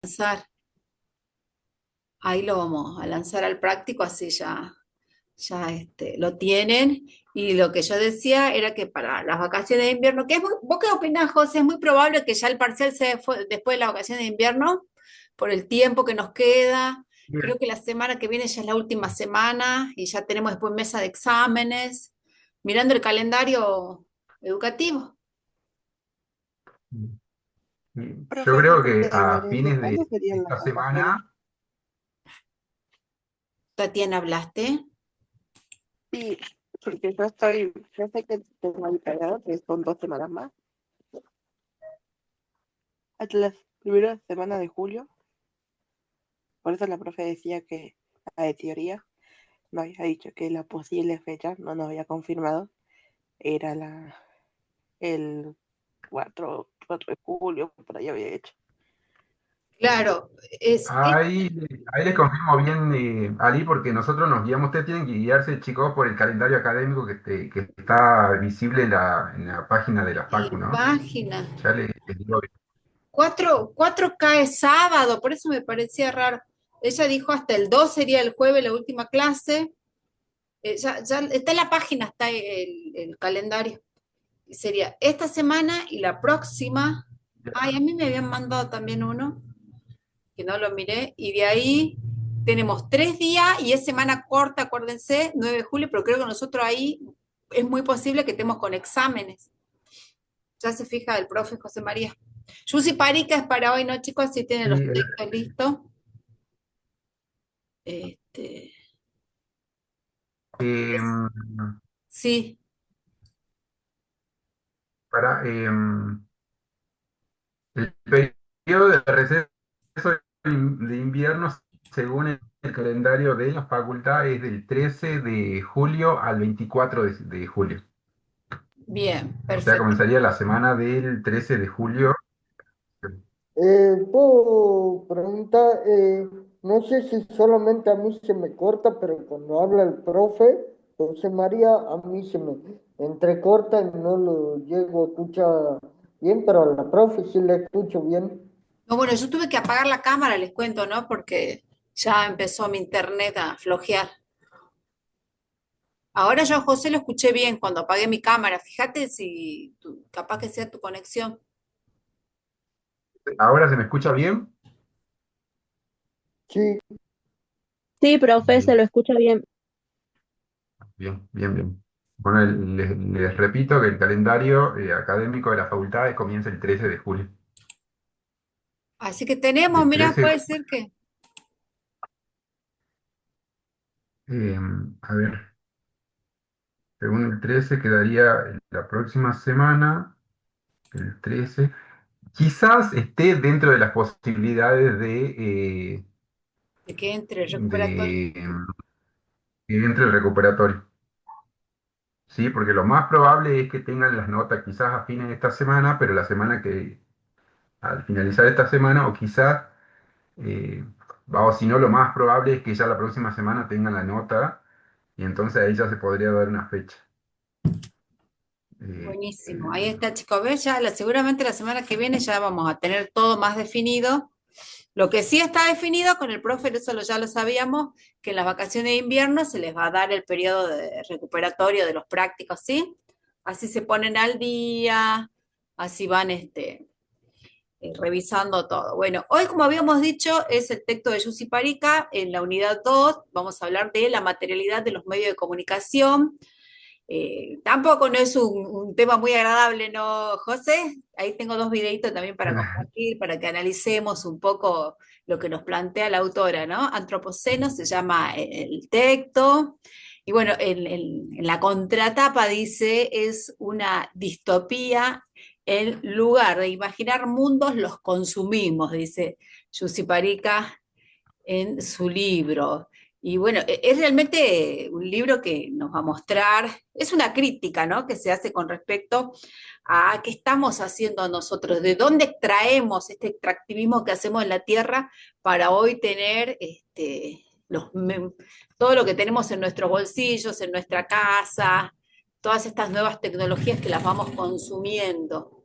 lanzar. Ahí lo vamos a lanzar al práctico, así ya lo tienen. Y lo que yo decía era que para las vacaciones de invierno, ¿vos qué opinás, José? Es muy probable que ya el parcial sea después de las vacaciones de invierno, por el tiempo que nos queda. Bien. Creo que la semana que viene ya es la última semana y ya tenemos después mesa de exámenes, mirando el calendario educativo. Yo Profe, creo que a ¿desde fines de cuándo serían las esta vacaciones? semana, Tatiana, ¿hablaste? Sí, porque yo sé que tengo ahí pegado que son 2 semanas más. Hasta la primera semana de julio. Por eso la profe decía que, de teoría, no había dicho que la posible fecha, no nos había confirmado, era el 4 de julio, por ahí había hecho. Claro, ahí, ahí les confirmo bien, Ali, porque nosotros nos guiamos, ustedes tienen que guiarse, chicos, por el calendario académico que está visible en la página de la en Facu, la ¿no? página. Ya les digo. 4 cae sábado, por eso me parecía raro. Ella dijo hasta el 2 sería el jueves la última clase. Ya está en la página, está el calendario. Sería esta semana y la próxima. Ay, a mí me habían mandado también uno, que no lo miré, y de ahí tenemos 3 días y es semana corta, acuérdense, 9 de julio, pero creo que nosotros ahí es muy posible que estemos con exámenes. Ya se fija el profe José María. Yusi Parica es para hoy, ¿no, chicos? Si tienen Sí, los textos listos. Este, eh, sí, para, el periodo de receso de invierno, según el calendario de la facultad, es del 13 de julio al 24 de julio. bien, O sea, perfecto. comenzaría la semana del 13 de julio. Puedo preguntar, no sé si solamente a mí se me corta, pero cuando habla el profe José María, a mí se me entrecorta y no lo llego a escuchar bien, pero a la profe sí la escucho bien. No, bueno, yo tuve que apagar la cámara, les cuento, ¿no? Porque ya empezó mi internet a flojear. Ahora yo a José lo escuché bien cuando apagué mi cámara. Fíjate si capaz que sea tu conexión. ¿Ahora se me escucha bien? Sí, Sí, profe, se Bien, lo escucha bien. bien, bien, bien. Bueno, les repito que el calendario académico de la facultad comienza el 13 de julio. Así que tenemos, Del mira, 13, puede ser que eh, a ver, según el 13 quedaría la próxima semana, el 13. Quizás esté dentro de las posibilidades de que entre el recuperatorio. de que entre el recuperatorio. Sí, porque lo más probable es que tengan las notas quizás a fines de esta semana, pero la semana que, al finalizar esta semana, o quizás, eh, o si no, lo más probable es que ya la próxima semana tengan la nota y entonces ahí ya se podría dar una fecha. Eh, Buenísimo. Ahí está, chicos. ¿Ves? Ya seguramente la semana que viene ya vamos a tener todo más definido. Lo que sí está definido con el profe, eso ya lo sabíamos, que en las vacaciones de invierno se les va a dar el periodo de recuperatorio de los prácticos, ¿sí? Así se ponen al día, así van revisando todo. Bueno, hoy, como habíamos dicho, es el texto de Yusi Parica en la unidad 2. Vamos a hablar de la materialidad de los medios de comunicación. Tampoco no es un tema muy agradable, ¿no, José? Ahí tengo 2 videitos también para compartir, para que analicemos un poco lo que nos plantea la autora, ¿no? Antropoceno se llama el texto. Y bueno, en la contratapa dice, es una distopía, en lugar de imaginar mundos, los consumimos, dice Yussi Parica en su libro. Y bueno, es realmente un libro que nos va a mostrar, es una crítica, ¿no? Que se hace con respecto a qué estamos haciendo nosotros, de dónde extraemos este extractivismo que hacemos en la tierra para hoy tener todo lo que tenemos en nuestros bolsillos, en nuestra casa, todas estas nuevas tecnologías que las vamos consumiendo.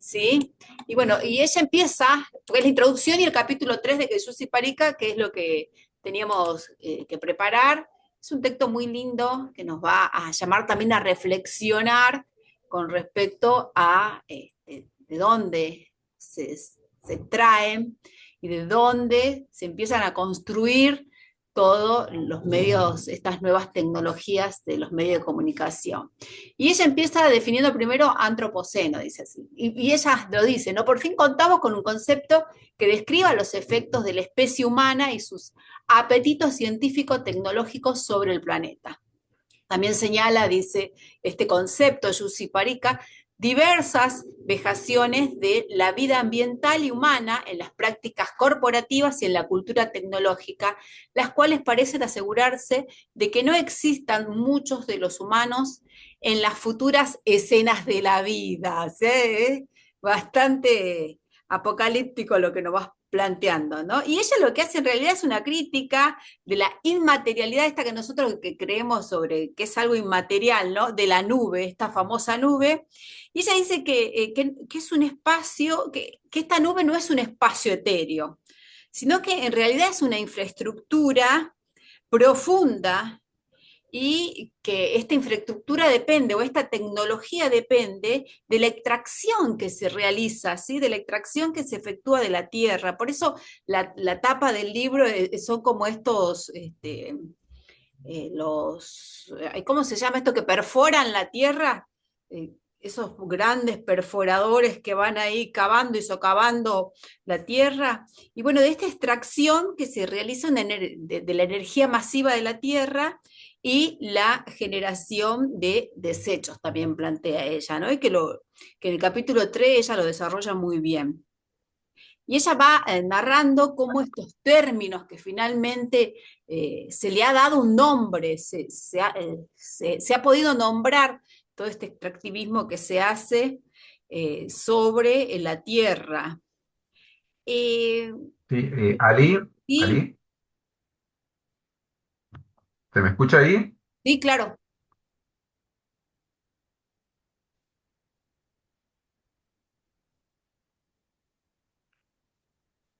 ¿sí? Y bueno, y ella empieza, porque es la introducción y el capítulo 3 de Yussi Parika, que es lo que teníamos que preparar. Es un texto muy lindo que nos va a llamar también a reflexionar con respecto a de dónde se traen y de dónde se empiezan a construir todos los medios, estas nuevas tecnologías de los medios de comunicación. Y ella empieza definiendo primero antropoceno, dice así. Y ella lo dice, ¿no? Por fin contamos con un concepto que describa los efectos de la especie humana y sus apetitos científico-tecnológicos sobre el planeta. También señala, dice este concepto, Yussi Parika, diversas vejaciones de la vida ambiental y humana en las prácticas corporativas y en la cultura tecnológica, las cuales parecen asegurarse de que no existan muchos de los humanos en las futuras escenas de la vida. ¿Sí? Bastante apocalíptico lo que nos vas planteando, ¿no? Y ella lo que hace en realidad es una crítica de la inmaterialidad esta que nosotros que creemos sobre que es algo inmaterial, ¿no? De la nube, esta famosa nube. Y ella dice que es un espacio, que esta nube no es un espacio etéreo, sino que en realidad es una infraestructura profunda y que esta infraestructura depende o esta tecnología depende de la extracción que se realiza, ¿sí? De la extracción que se efectúa de la tierra. Por eso la tapa del libro son como estos, ¿cómo se llama esto? Que perforan la tierra, esos grandes perforadores que van ahí cavando y socavando la tierra. Y bueno, de esta extracción que se realiza de la energía masiva de la tierra y la generación de desechos, también plantea ella, ¿no? Y que en el capítulo 3 ella lo desarrolla muy bien. Y ella va narrando cómo estos términos que finalmente se le ha dado un nombre, se ha podido nombrar todo este extractivismo que se hace sobre la tierra. Eh, Sí, Ali, y Ali, ¿se me escucha ahí? sí, claro.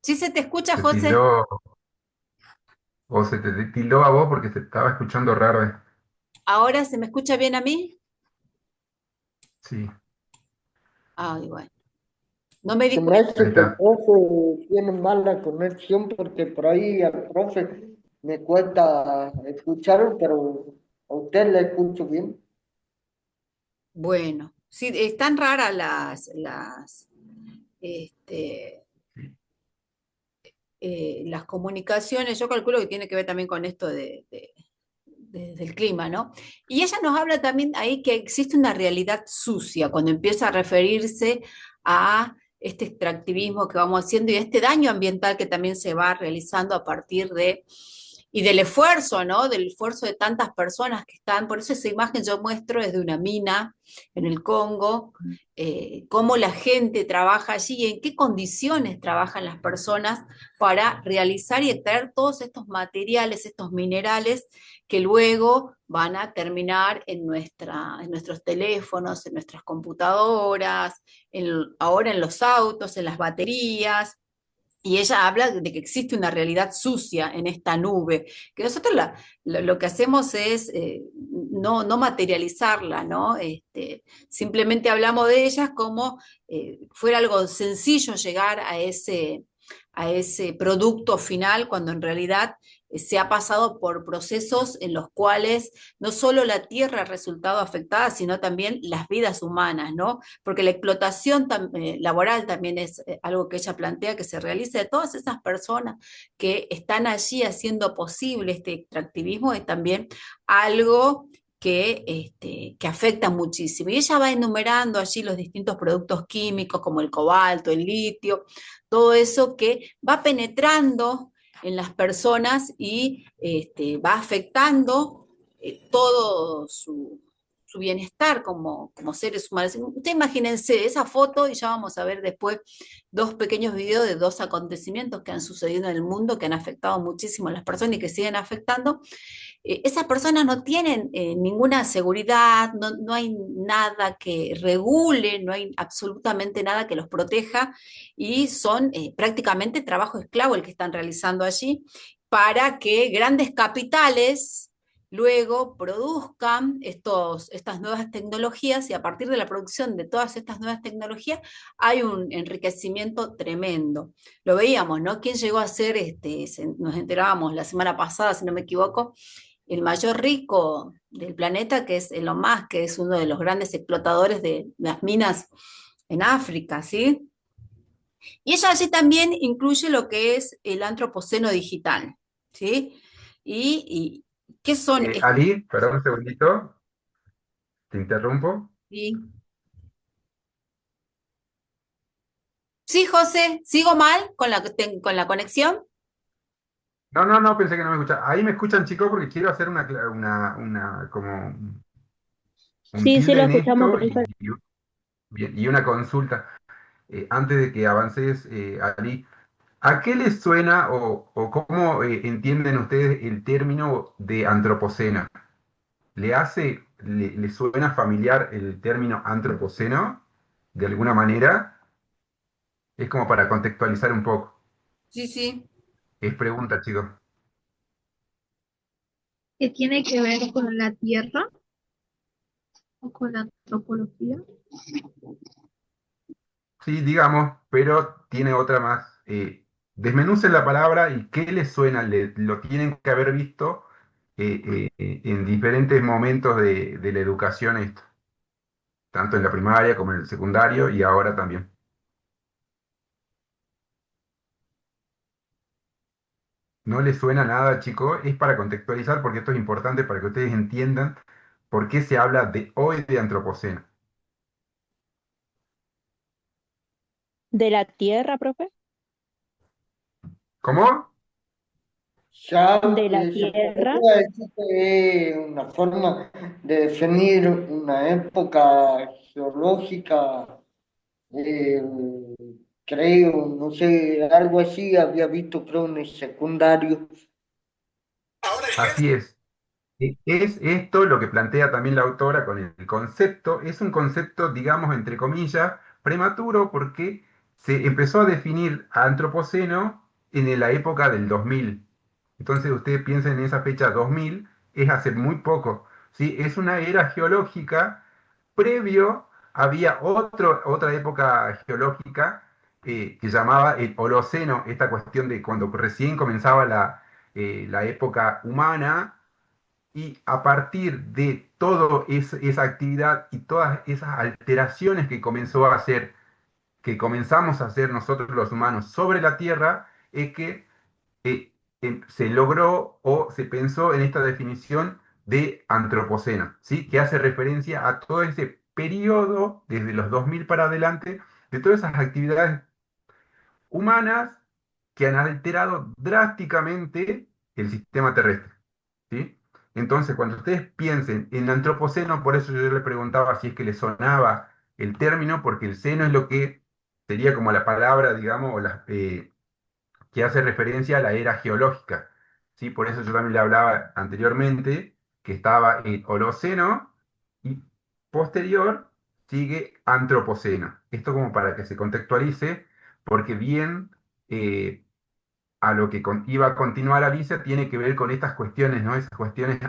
Sí se te escucha, Se José. tildó, o se te tildó a vos porque se estaba escuchando raro. ¿Ahora se me escucha bien a mí? Sí, Ay, bueno. No me Se di me cuenta. hace ahí que el está. profe tiene mala conexión porque por ahí al profe me cuesta escucharlo, pero a usted le escucho bien. Bueno, sí, están raras este, las comunicaciones, yo calculo que tiene que ver también con esto del clima, ¿no? Y ella nos habla también ahí que existe una realidad sucia cuando empieza a referirse a este extractivismo que vamos haciendo y este daño ambiental que también se va realizando a partir y del esfuerzo, ¿no? Del esfuerzo de tantas personas que están, por eso esa imagen yo muestro es de una mina en el Congo, cómo la gente trabaja allí y en qué condiciones trabajan las personas para realizar y extraer todos estos materiales, estos minerales que luego van a terminar en nuestros teléfonos, en nuestras computadoras, ahora en los autos, en las baterías. Y ella habla de que existe una realidad sucia en esta nube, que nosotros lo que hacemos es no materializarla, ¿no? Simplemente hablamos de ellas como fuera algo sencillo llegar a ese producto final, cuando en realidad se ha pasado por procesos en los cuales no solo la tierra ha resultado afectada, sino también las vidas humanas, ¿no? Porque la explotación laboral también es algo que ella plantea que se realiza de todas esas personas que están allí haciendo posible este extractivismo, es también algo que afecta muchísimo. Y ella va enumerando allí los distintos productos químicos como el cobalto, el litio, todo eso que va penetrando en las personas y va afectando todo su su bienestar como seres humanos. Ustedes imagínense esa foto, y ya vamos a ver después dos pequeños videos de dos acontecimientos que han sucedido en el mundo, que han afectado muchísimo a las personas y que siguen afectando. Esas personas no tienen ninguna seguridad, no hay nada que regule, no hay absolutamente nada que los proteja, y son prácticamente trabajo esclavo el que están realizando allí para que grandes capitales luego produzcan estas nuevas tecnologías, y a partir de la producción de todas estas nuevas tecnologías hay un enriquecimiento tremendo. Lo veíamos, ¿no? ¿Quién llegó a ser, nos enterábamos la semana pasada, si no me equivoco, el mayor rico del planeta, que es Elon Musk, que es uno de los grandes explotadores de las minas en África, ¿sí? Y ella allí también incluye lo que es el antropoceno digital, ¿sí? ¿Qué son estos? Ali, perdón un segundito, te interrumpo. Sí, sí, José, ¿sigo mal con la conexión? No, no, no, pensé que no me escuchaban. Ahí me escuchan, chicos, porque quiero hacer como un Sí, sí lo tilde en escuchamos, esto profe. y una consulta. Antes de que avances, Ali, ¿a qué les suena o cómo entienden ustedes el término de antropoceno? ¿Le suena familiar el término antropoceno? De alguna manera, es como para contextualizar un poco. Sí, sí. Es pregunta, chicos. Que tiene que ver con la tierra o con la antropología. Sí, digamos, pero tiene otra más. Desmenucen la palabra y qué les suena. Lo tienen que haber visto en diferentes momentos de la educación esto, tanto en la primaria como en el secundario y ahora también. ¿No les suena nada, chicos? Es para contextualizar porque esto es importante para que ustedes entiendan por qué se habla de hoy de antropoceno. ¿De la tierra, profe? ¿Cómo? Ya ¿De la se tierra? podría decir que es una forma de definir una época geológica, eh, creo, no sé, algo así había visto, creo, en el secundario. Así es. Es esto lo que plantea también la autora con el concepto. Es un concepto, digamos, entre comillas, prematuro porque se empezó a definir a antropoceno en la época del 2000. Entonces ustedes piensen en esa fecha 2000, es hace muy poco. ¿Sí? Es una era geológica. Previo había otra época geológica que llamaba el Holoceno, esta cuestión de cuando recién comenzaba la época humana, y a partir de toda esa actividad y todas esas alteraciones que comenzamos a hacer nosotros los humanos sobre la Tierra, es que eh, se logró o se pensó en esta definición de antropoceno, ¿sí? Que hace referencia a todo ese periodo, desde los 2000 para adelante, de todas esas actividades humanas que han alterado drásticamente el sistema terrestre. ¿Sí? Entonces, cuando ustedes piensen en antropoceno, por eso yo le preguntaba si es que le sonaba el término, porque el seno es lo que sería como la palabra, digamos, que hace referencia a la era geológica. ¿Sí? Por eso yo también le hablaba anteriormente que estaba el Holoceno y posterior sigue Antropoceno. Esto como para que se contextualice, porque bien a lo que iba a continuar Alicia tiene que ver con estas cuestiones, ¿no? Esas cuestiones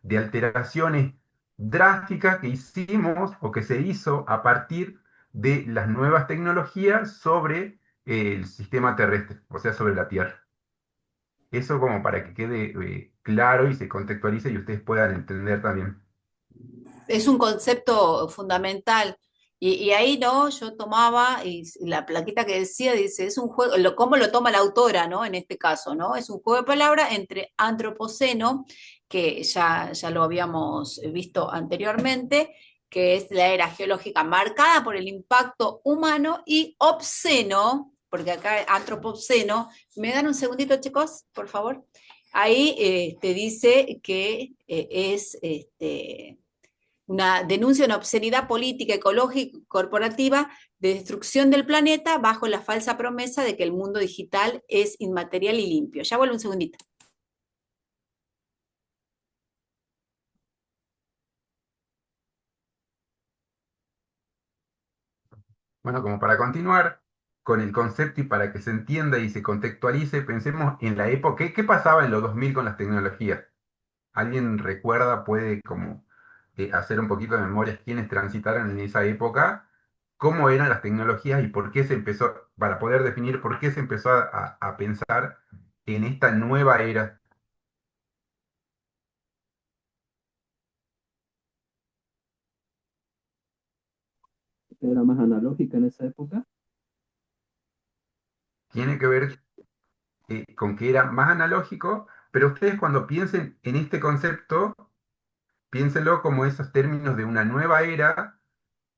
de alteraciones drásticas que hicimos o que se hizo a partir de las nuevas tecnologías sobre el sistema terrestre, o sea, sobre la Tierra. Eso como para que quede claro y se contextualice y ustedes puedan entender también. Es un concepto fundamental. Y ahí, ¿no? Yo tomaba, y la plaquita que decía, dice, es un juego, cómo lo toma la autora, ¿no? En este caso, ¿no? Es un juego de palabras entre antropoceno, que ya lo habíamos visto anteriormente, que es la era geológica marcada por el impacto humano, y obsceno, porque acá antropoceno, ¿me dan un segundito, chicos, por favor? Ahí te dice que es una denuncia de una obscenidad política, ecológica, corporativa, de destrucción del planeta bajo la falsa promesa de que el mundo digital es inmaterial y limpio. Ya vuelvo un segundito. Bueno, como para continuar con el concepto y para que se entienda y se contextualice, pensemos en la época, ¿qué pasaba en los 2000 con las tecnologías? ¿Alguien recuerda, puede como hacer un poquito de memoria quiénes transitaron en esa época? ¿Cómo eran las tecnologías y por qué se empezó, para poder definir por qué se empezó a pensar en esta nueva era? Era más analógica en esa época. Tiene que ver con que era más analógico, pero ustedes cuando piensen en este concepto, piénsenlo como esos términos de una nueva era.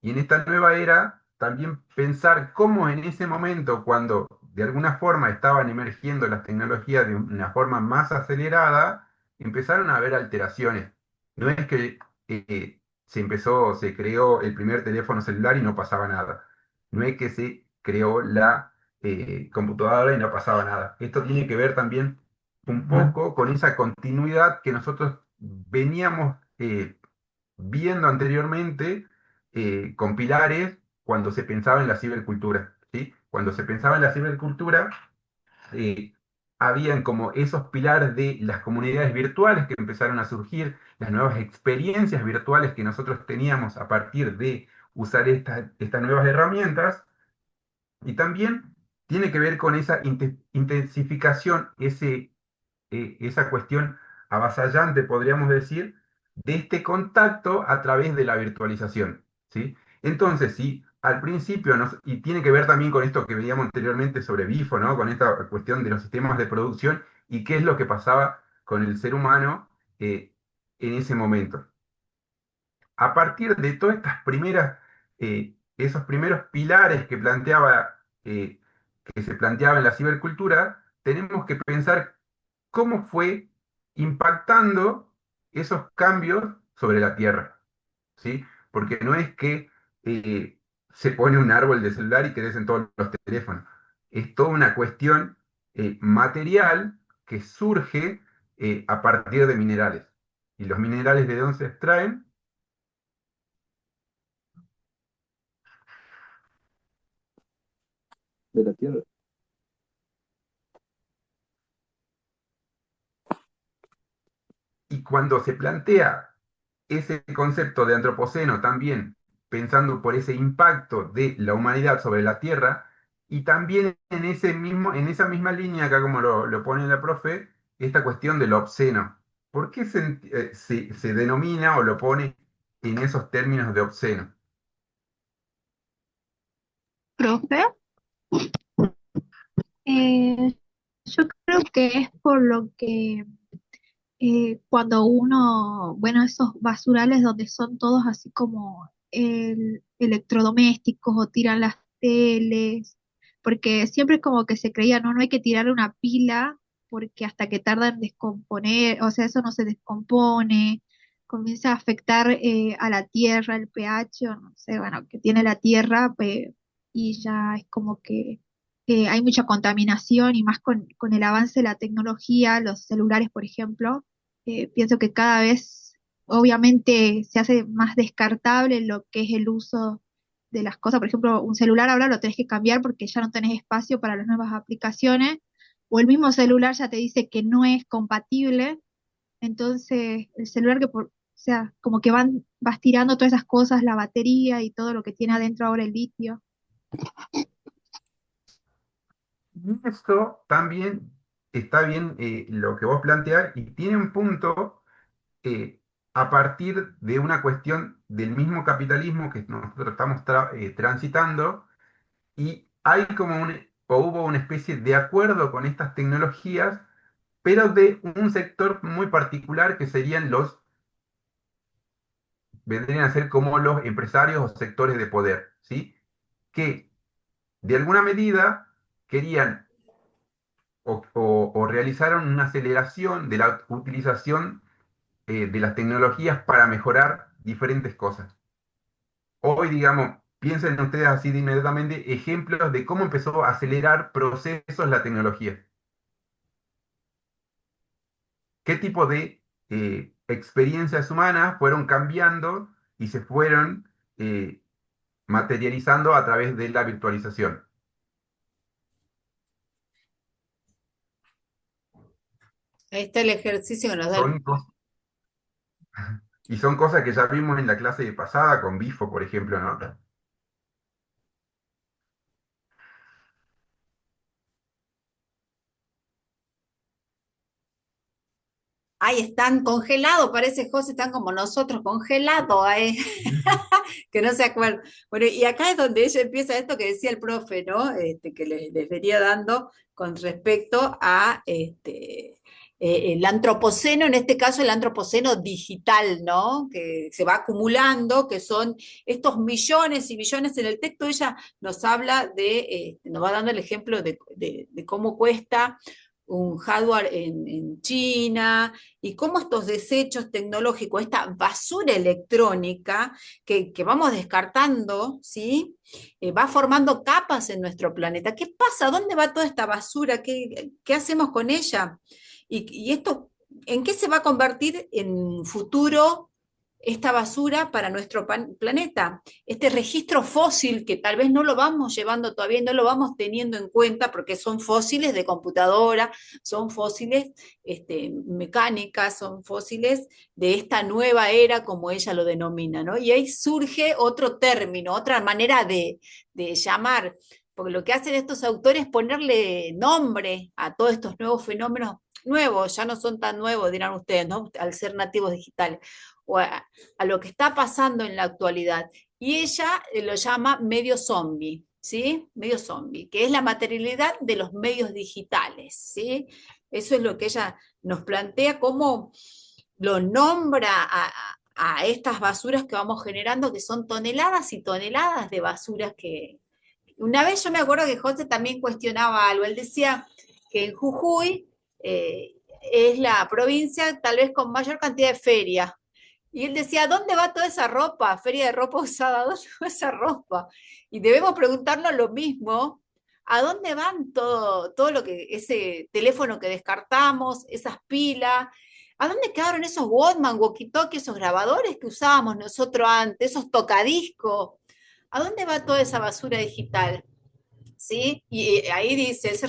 Y en esta nueva era, también pensar cómo en ese momento, cuando de alguna forma estaban emergiendo las tecnologías de una forma más acelerada, empezaron a haber alteraciones. No es que se creó el primer teléfono celular y no pasaba nada. No es que se creó la computadora y no pasaba nada. Esto tiene que ver también un poco con esa continuidad que nosotros veníamos viendo anteriormente con pilares cuando se pensaba en la cibercultura, ¿sí? Cuando se pensaba en la cibercultura, eh, habían como esos pilares de las comunidades virtuales que empezaron a surgir, las nuevas experiencias virtuales que nosotros teníamos a partir de usar estas nuevas herramientas, y también tiene que ver con esa intensificación, esa cuestión avasallante, podríamos decir, de este contacto a través de la virtualización, ¿sí? Entonces, sí, al principio, y tiene que ver también con esto que veíamos anteriormente sobre Bifo, ¿no? Con esta cuestión de los sistemas de producción y qué es lo que pasaba con el ser humano en ese momento. A partir de todas estas primeras, esos primeros pilares que se planteaba en la cibercultura, tenemos que pensar cómo fue impactando esos cambios sobre la Tierra, ¿sí? Porque no es que se pone un árbol de celular y crecen todos los teléfonos. Es toda una cuestión material que surge a partir de minerales. ¿Y los minerales de dónde se extraen? De la Tierra. Y cuando se plantea ese concepto de antropoceno también pensando por ese impacto de la humanidad sobre la Tierra, y también en esa misma línea, acá como lo pone la profe, esta cuestión de lo obsceno. ¿Por qué se denomina o lo pone en esos términos de obsceno? Profe, eh, yo creo que es por lo que cuando uno, bueno, esos basurales donde son todos así como electrodomésticos o tiran las teles, porque siempre es como que se creía, no, no hay que tirar una pila porque hasta que tarda en descomponer, o sea, eso no se descompone, comienza a afectar a la tierra, el pH, o no sé, bueno, que tiene la tierra, y ya es como que hay mucha contaminación y más con el avance de la tecnología, los celulares, por ejemplo, pienso que cada vez, obviamente, se hace más descartable lo que es el uso de las cosas. Por ejemplo, un celular ahora lo tenés que cambiar porque ya no tenés espacio para las nuevas aplicaciones, o el mismo celular ya te dice que no es compatible. Entonces, el celular o sea, como que vas tirando todas esas cosas, la batería y todo lo que tiene adentro ahora el litio. Y esto también está bien lo que vos planteás y tiene un punto eh, a partir de una cuestión del mismo capitalismo que nosotros estamos transitando, y hay como o hubo una especie de acuerdo con estas tecnologías, pero de un sector muy particular que vendrían a ser como los empresarios o sectores de poder, ¿sí? Que de alguna medida querían o realizaron una aceleración de la utilización de las tecnologías para mejorar diferentes cosas. Hoy, digamos, piensen ustedes así de inmediatamente ejemplos de cómo empezó a acelerar procesos la tecnología. ¿Qué tipo de experiencias humanas fueron cambiando y se fueron materializando a través de la virtualización? Ahí está el ejercicio que nos da el... Son, y son cosas que ya vimos en la clase pasada con Bifo, por ejemplo, ¿no? Ahí están congelados, parece, José, están como nosotros, congelados, que no se acuerdan. Bueno, y acá es donde ella empieza esto que decía el profe, ¿no? Que les venía dando con respecto a el antropoceno, en este caso el antropoceno digital, ¿no? Que se va acumulando, que son estos millones y millones. En el texto ella nos habla nos va dando el ejemplo de cómo cuesta un hardware en China, y cómo estos desechos tecnológicos, esta basura electrónica que vamos descartando, ¿sí? Va formando capas en nuestro planeta. ¿Qué pasa? ¿Dónde va toda esta basura? ¿Qué hacemos con ella? Y esto, ¿en qué se va a convertir en futuro esta basura para nuestro planeta? Este registro fósil que tal vez no lo vamos llevando todavía, no lo vamos teniendo en cuenta porque son fósiles de computadora, son fósiles mecánicas, son fósiles de esta nueva era, como ella lo denomina, ¿no? Y ahí surge otro término, otra manera de llamar, porque lo que hacen estos autores es ponerle nombre a todos estos nuevos fenómenos, nuevos, ya no son tan nuevos, dirán ustedes, ¿no? Al ser nativos digitales, o a lo que está pasando en la actualidad. Y ella lo llama medio zombie, ¿sí? Medio zombie, que es la materialidad de los medios digitales, ¿sí? Eso es lo que ella nos plantea, cómo lo nombra a estas basuras que vamos generando, que son toneladas y toneladas de basuras que... Una vez yo me acuerdo que José también cuestionaba algo, él decía que en Jujuy es la provincia tal vez con mayor cantidad de ferias, y él decía, ¿dónde va toda esa ropa? Feria de ropa usada, ¿dónde va esa ropa? Y debemos preguntarnos lo mismo, ¿a dónde van todo lo que, ese teléfono que descartamos, esas pilas? ¿A dónde quedaron esos Walkman, walkie-talkie, esos grabadores que usábamos nosotros antes, esos tocadiscos? ¿A dónde va toda esa basura digital? ¿Sí? Y ahí dice, es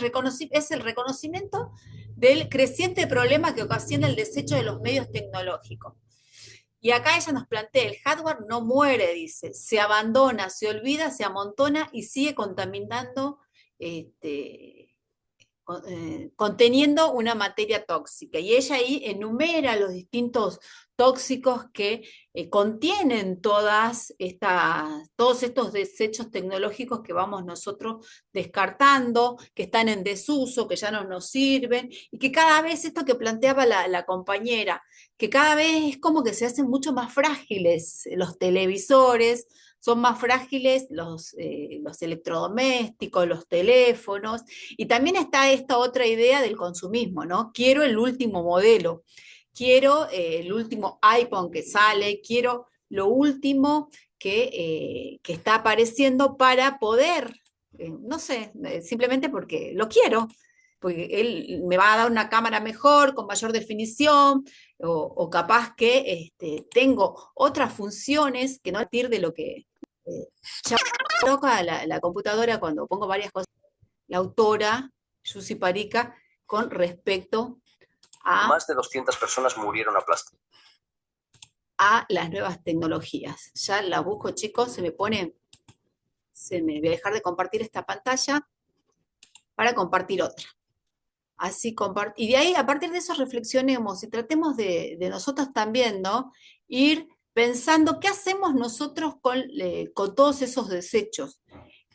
el reconocimiento del creciente problema que ocasiona el desecho de los medios tecnológicos. Y acá ella nos plantea, el hardware no muere, dice, se abandona, se olvida, se amontona y sigue contaminando, este, conteniendo una materia tóxica. Y ella ahí enumera los distintos tóxicos que contienen todos estos desechos tecnológicos que vamos nosotros descartando, que están en desuso, que ya no nos sirven, y que cada vez, esto que planteaba la compañera, que cada vez es como que se hacen mucho más frágiles los televisores, son más frágiles los electrodomésticos, los teléfonos, y también está esta otra idea del consumismo, ¿no? Quiero el último modelo, quiero el último iPhone que sale, quiero lo último que está apareciendo para poder, no sé, simplemente porque lo quiero, porque él me va a dar una cámara mejor, con mayor definición, o capaz que tengo otras funciones que no a partir de lo que ya toca la computadora cuando pongo varias cosas, la autora, Yussi Parica, con respecto Más de 200 personas murieron aplastadas. a las nuevas tecnologías. Ya la busco, chicos, voy a dejar de compartir esta pantalla para compartir otra. Así y de ahí, a partir de eso, reflexionemos y tratemos de nosotros también, ¿no? Ir pensando qué hacemos nosotros con todos esos desechos.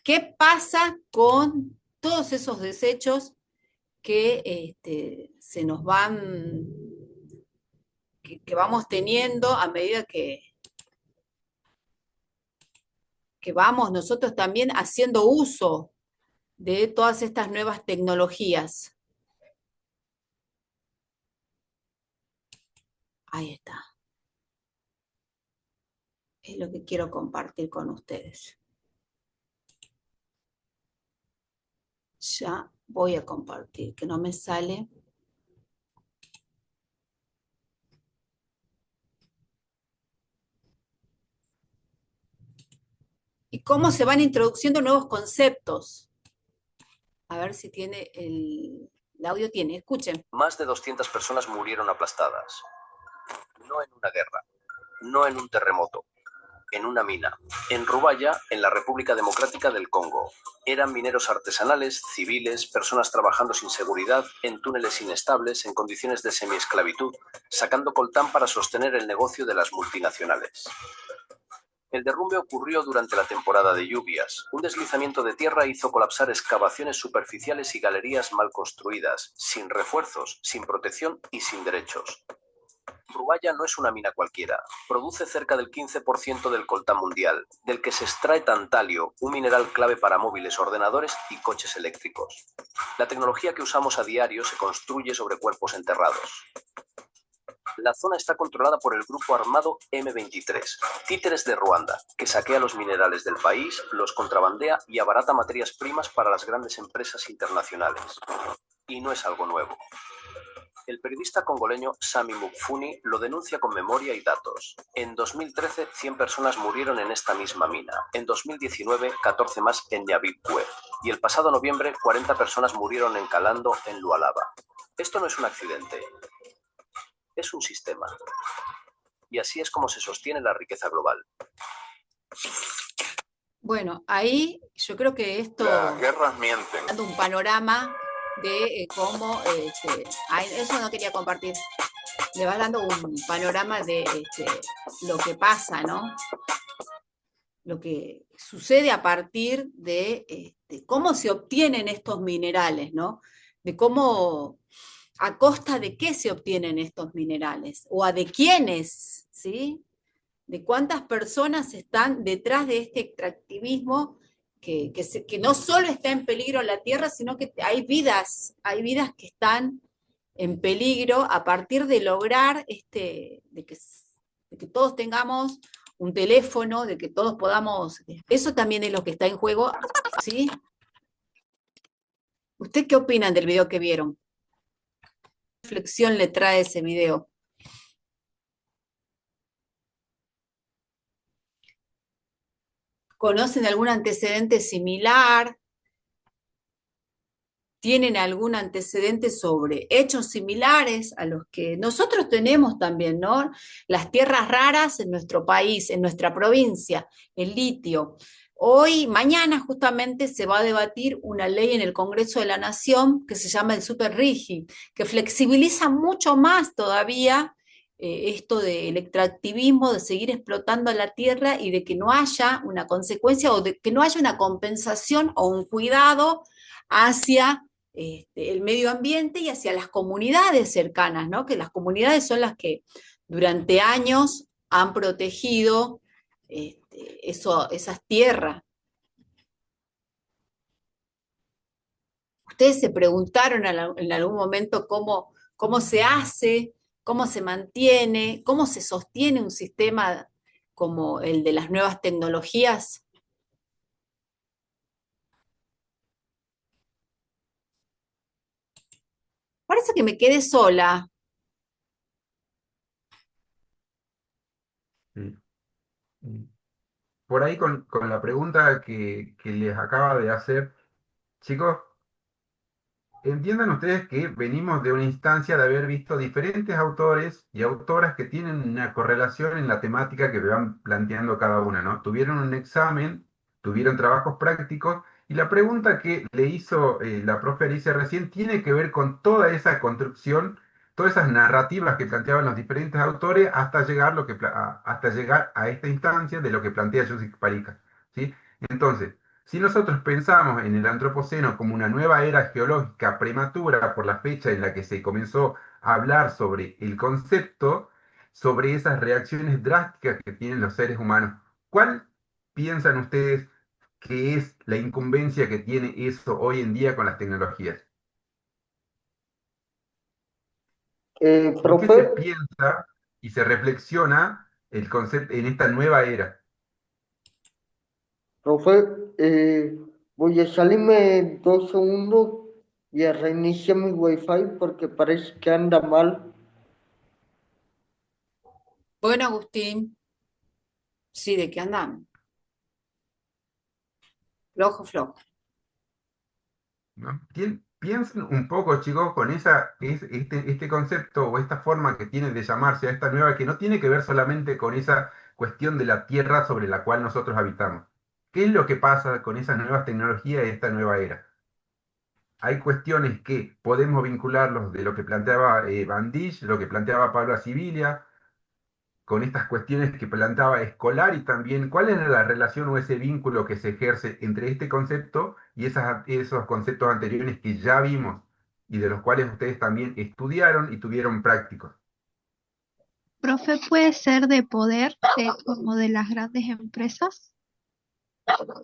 ¿Qué pasa con todos esos desechos que se nos van, que vamos teniendo a medida que vamos nosotros también haciendo uso de todas estas nuevas tecnologías? Ahí está. Es lo que quiero compartir con ustedes. Ya voy a compartir, que no me sale. Y cómo se van introduciendo nuevos conceptos. A ver si tiene el audio, tiene, escuchen. Más de 200 personas murieron aplastadas. No en una guerra, no en un terremoto, en una mina. En Rubaya, en la República Democrática del Congo. Eran mineros artesanales, civiles, personas trabajando sin seguridad, en túneles inestables, en condiciones de semiesclavitud, sacando coltán para sostener el negocio de las multinacionales. El derrumbe ocurrió durante la temporada de lluvias. Un deslizamiento de tierra hizo colapsar excavaciones superficiales y galerías mal construidas, sin refuerzos, sin protección y sin derechos. Rubaya no es una mina cualquiera. Produce cerca del 15% del coltán mundial, del que se extrae tantalio, un mineral clave para móviles, ordenadores y coches eléctricos. La tecnología que usamos a diario se construye sobre cuerpos enterrados. La zona está controlada por el grupo armado M23, títeres de Ruanda, que saquea los minerales del país, los contrabandea y abarata materias primas para las grandes empresas internacionales. Y no es algo nuevo. El periodista congoleño Sami Mukfuni lo denuncia con memoria y datos. En 2013, 100 personas murieron en esta misma mina. En 2019, 14 más en Nyabibwe. Y el pasado noviembre, 40 personas murieron en Kalando, en Lualaba. Esto no es un accidente. Es un sistema. Y así es como se sostiene la riqueza global. Bueno, ahí yo creo que esto Las guerras mienten. dando un panorama de cómo, eso no quería compartir, le vas dando un panorama de lo que pasa, ¿no? Lo que sucede a partir de cómo se obtienen estos minerales, ¿no? De cómo, a costa de qué se obtienen estos minerales, o a de quiénes, ¿sí? De cuántas personas están detrás de este extractivismo que no solo está en peligro la tierra, sino que hay vidas que están en peligro a partir de lograr de que todos tengamos un teléfono, de que todos podamos, eso también es lo que está en juego, ¿sí? ¿Usted qué opinan del video que vieron? ¿Qué reflexión le trae ese video? ¿Conocen algún antecedente similar? ¿Tienen algún antecedente sobre hechos similares a los que nosotros tenemos también, ¿no? Las tierras raras en nuestro país, en nuestra provincia, el litio. Hoy, mañana justamente se va a debatir una ley en el Congreso de la Nación que se llama el Super Rigi, que flexibiliza mucho más todavía esto del extractivismo, de seguir explotando la tierra y de que no haya una consecuencia o de que no haya una compensación o un cuidado hacia el medio ambiente y hacia las comunidades cercanas, ¿no? Que las comunidades son las que durante años han protegido esas tierras. ¿Ustedes se preguntaron en algún momento cómo se hace, cómo se mantiene, cómo se sostiene un sistema como el de las nuevas tecnologías? Parece que me quedé sola. Sí. Por ahí con la pregunta que les acaba de hacer, chicos, entiendan ustedes que venimos de una instancia de haber visto diferentes autores y autoras que tienen una correlación en la temática que van planteando cada una, ¿no? Tuvieron un examen, tuvieron trabajos prácticos, y la pregunta que le hizo la profe Alicia recién tiene que ver con toda esa construcción, todas esas narrativas que planteaban los diferentes autores hasta llegar, hasta llegar a esta instancia de lo que plantea Josip Parica, ¿sí? Entonces, si nosotros pensamos en el Antropoceno como una nueva era geológica prematura por la fecha en la que se comenzó a hablar sobre el concepto, sobre esas reacciones drásticas que tienen los seres humanos, ¿cuál piensan ustedes que es la incumbencia que tiene eso hoy en día con las tecnologías? ¿Por qué se Profe, piensa y se reflexiona el concepto en esta nueva era. Profe, voy a salirme 2 segundos y a reiniciar mi wifi porque parece que anda mal. Bueno, Agustín, sí, ¿de qué andamos? Flojo, flojo. ¿No? Piensen un poco, chicos, con este concepto o esta forma que tiene de llamarse a esta nueva, que no tiene que ver solamente con esa cuestión de la tierra sobre la cual nosotros habitamos. ¿Qué es lo que pasa con esas nuevas tecnologías y esta nueva era? Hay cuestiones que podemos vincularlos de lo que planteaba Bandish, lo que planteaba Pablo Sibilia, con estas cuestiones que planteaba Escolar y también cuál es la relación o ese vínculo que se ejerce entre este concepto y esos conceptos anteriores que ya vimos y de los cuales ustedes también estudiaron y tuvieron prácticos. Profe, puede ser de poder, como de las grandes empresas.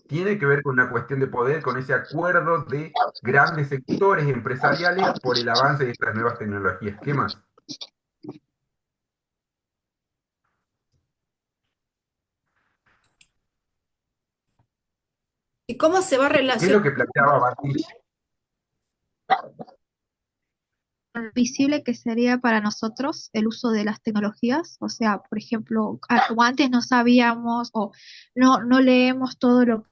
Tiene que ver con una cuestión de poder, con ese acuerdo de grandes sectores empresariales por el avance de estas nuevas tecnologías. ¿Qué más? ¿Y cómo se va a ¿Qué es relacionar? lo que planteaba Bartiz? Visible que sería para nosotros el uso de las tecnologías, o sea, por ejemplo, como antes no sabíamos o no leemos todo lo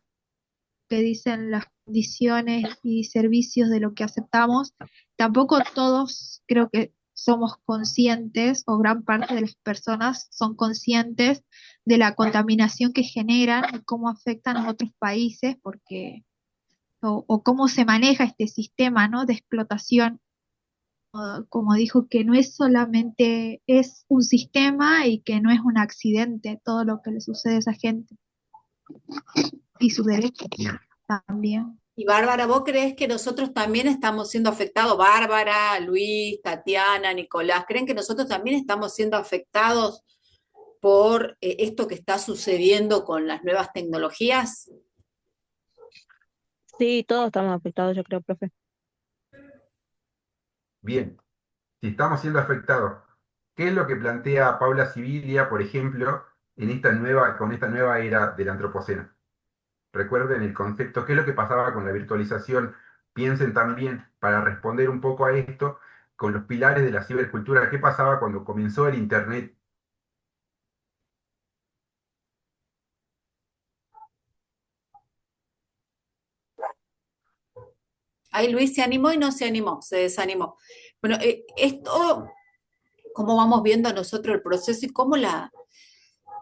que dicen las condiciones y servicios de lo que aceptamos, tampoco todos creo que somos conscientes o gran parte de las personas son conscientes de la contaminación que generan y cómo afectan a otros países, porque o cómo se maneja este sistema, ¿no? de explotación, como dijo, que no es solamente es un sistema y que no es un accidente todo lo que le sucede a esa gente y sus derechos Bien. también. Y Bárbara, ¿vos creés que nosotros también estamos siendo afectados? Bárbara, Luis, Tatiana, Nicolás, ¿creen que nosotros también estamos siendo afectados por esto que está sucediendo con las nuevas tecnologías? Sí, todos estamos afectados, yo creo, profe. Bien. Si estamos siendo afectados, ¿qué es lo que plantea Paula Sibilia, por ejemplo, con esta nueva era del antropoceno? Recuerden el concepto, ¿qué es lo que pasaba con la virtualización? Piensen también, para responder un poco a esto, con los pilares de la cibercultura, ¿qué pasaba cuando comenzó el Internet? Ahí Luis se animó y no se animó, se desanimó. Bueno, esto, cómo vamos viendo nosotros el proceso y cómo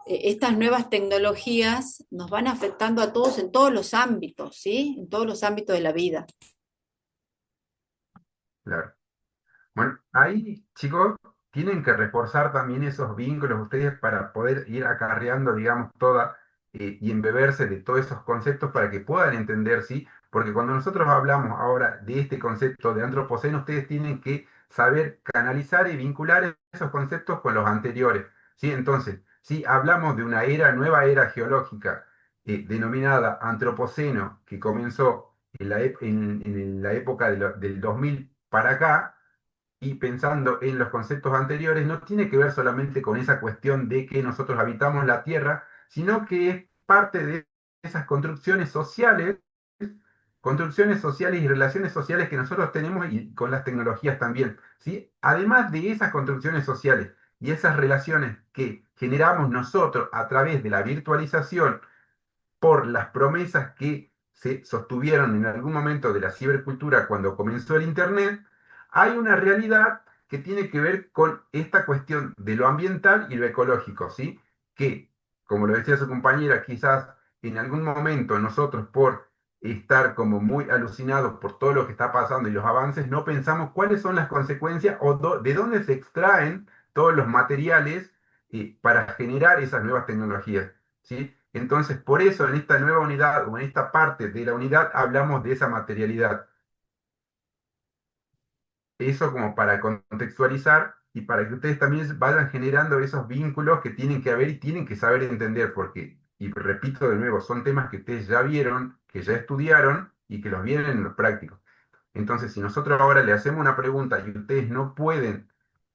estas nuevas tecnologías nos van afectando a todos en todos los ámbitos, ¿sí? En todos los ámbitos de la vida. Claro. Bueno, ahí, chicos, tienen que reforzar también esos vínculos ustedes para poder ir acarreando, digamos, y embeberse de todos esos conceptos para que puedan entender, ¿sí? Porque cuando nosotros hablamos ahora de este concepto de antropoceno, ustedes tienen que saber canalizar y vincular esos conceptos con los anteriores, ¿sí? Entonces, si hablamos de una nueva era geológica, denominada antropoceno, que comenzó en la época del 2000 para acá, y pensando en los conceptos anteriores, no tiene que ver solamente con esa cuestión de que nosotros habitamos la Tierra, sino que es parte de esas construcciones sociales y relaciones sociales que nosotros tenemos y con las tecnologías también, ¿sí? Además de esas construcciones sociales y esas relaciones que generamos nosotros a través de la virtualización por las promesas que se sostuvieron en algún momento de la cibercultura cuando comenzó el Internet, hay una realidad que tiene que ver con esta cuestión de lo ambiental y lo ecológico, ¿sí? Que, como lo decía su compañera, quizás en algún momento nosotros por estar como muy alucinados por todo lo que está pasando y los avances, no pensamos cuáles son las consecuencias o de dónde se extraen todos los materiales para generar esas nuevas tecnologías, ¿sí? Entonces, por eso en esta nueva unidad o en esta parte de la unidad hablamos de esa materialidad. Eso como para contextualizar y para que ustedes también vayan generando esos vínculos que tienen que haber y tienen que saber entender, porque, y repito de nuevo, son temas que ustedes ya vieron, que ya estudiaron y que los vienen en los prácticos. Entonces, si nosotros ahora le hacemos una pregunta y ustedes no pueden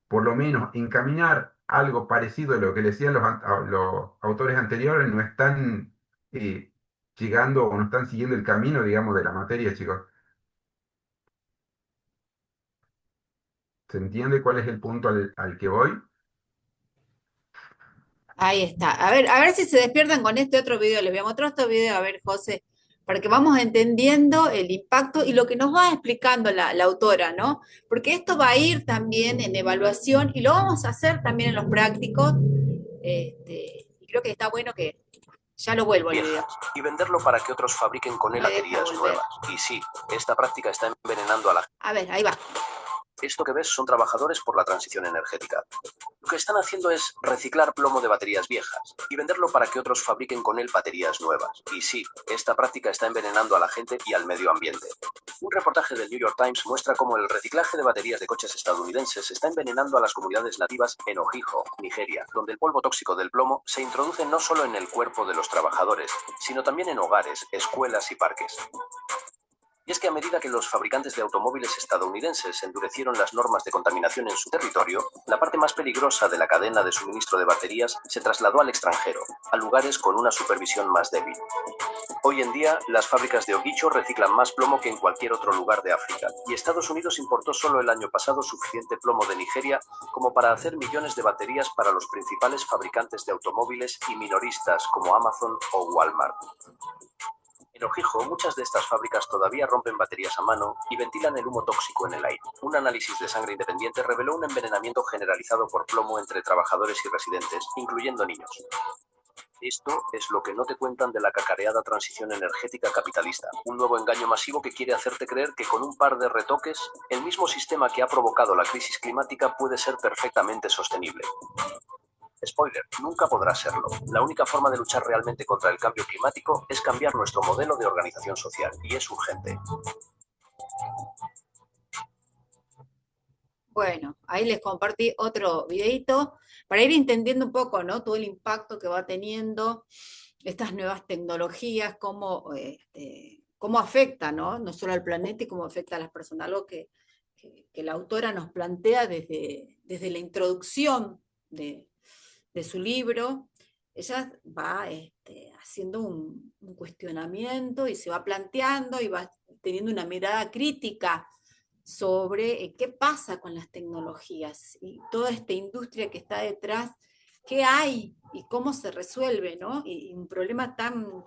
por lo menos encaminar algo parecido a lo que decían los autores anteriores, no están llegando o no están siguiendo el camino, digamos, de la materia, chicos. ¿Se entiende cuál es el punto al que voy? Ahí está. A ver si se despiertan con este otro video. Les voy a mostrar otro video, a ver, José, para que vamos entendiendo el impacto y lo que nos va explicando la autora, ¿no? Porque esto va a ir también en evaluación y lo vamos a hacer también en los prácticos. Y creo que está bueno que ya lo vuelvo al video. Viejas, y venderlo para que otros fabriquen con él Me deja baterías volver. nuevas. Y sí, esta práctica está envenenando a la gente. A ver, ahí va. Esto que ves son trabajadores por la transición energética. Lo que están haciendo es reciclar plomo de baterías viejas y venderlo para que otros fabriquen con él baterías nuevas. Y sí, esta práctica está envenenando a la gente y al medio ambiente. Un reportaje del New York Times muestra cómo el reciclaje de baterías de coches estadounidenses está envenenando a las comunidades nativas en Ojijo, Nigeria, donde el polvo tóxico del plomo se introduce no solo en el cuerpo de los trabajadores, sino también en hogares, escuelas y parques. Y es que a medida que los fabricantes de automóviles estadounidenses endurecieron las normas de contaminación en su territorio, la parte más peligrosa de la cadena de suministro de baterías se trasladó al extranjero, a lugares con una supervisión más débil. Hoy en día, las fábricas de Ogicho reciclan más plomo que en cualquier otro lugar de África, y Estados Unidos importó solo el año pasado suficiente plomo de Nigeria como para hacer millones de baterías para los principales fabricantes de automóviles y minoristas como Amazon o Walmart. En Ojijo, muchas de estas fábricas todavía rompen baterías a mano y ventilan el humo tóxico en el aire. Un análisis de sangre independiente reveló un envenenamiento generalizado por plomo entre trabajadores y residentes, incluyendo niños. Esto es lo que no te cuentan de la cacareada transición energética capitalista, un nuevo engaño masivo que quiere hacerte creer que con un par de retoques, el mismo sistema que ha provocado la crisis climática puede ser perfectamente sostenible. Spoiler, nunca podrá serlo. La única forma de luchar realmente contra el cambio climático es cambiar nuestro modelo de organización social, y es urgente. Bueno, ahí les compartí otro videito para ir entendiendo un poco, ¿no? Todo el impacto que va teniendo estas nuevas tecnologías, cómo afecta, ¿no? No solo al planeta y cómo afecta a las personas, algo que la autora nos plantea desde la introducción de su libro. Ella va haciendo un cuestionamiento y se va planteando y va teniendo una mirada crítica sobre qué pasa con las tecnologías y toda esta industria que está detrás, qué hay y cómo se resuelve, ¿no? Y un problema tan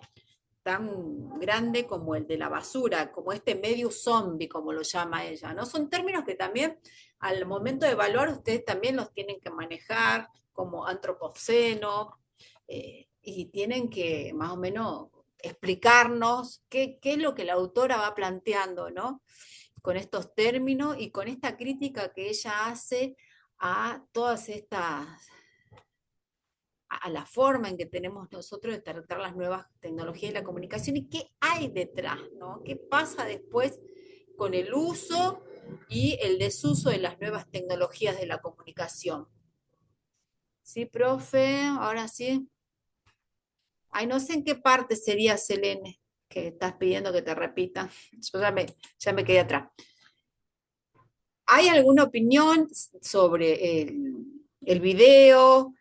grande como el de la basura, como este medio zombie, como lo llama ella, ¿no? Son términos que también al momento de evaluar ustedes también los tienen que manejar como antropoceno, y tienen que más o menos explicarnos qué es lo que la autora va planteando, ¿no? Con estos términos y con esta crítica que ella hace a todas estas, a la forma en que tenemos nosotros de tratar las nuevas tecnologías de la comunicación y qué hay detrás, ¿no? ¿Qué pasa después con el uso y el desuso de las nuevas tecnologías de la comunicación? Sí, profe, ahora sí. Ay, no sé en qué parte sería, Selene, que estás pidiendo que te repita. Yo ya me quedé atrás. ¿Hay alguna opinión sobre el video?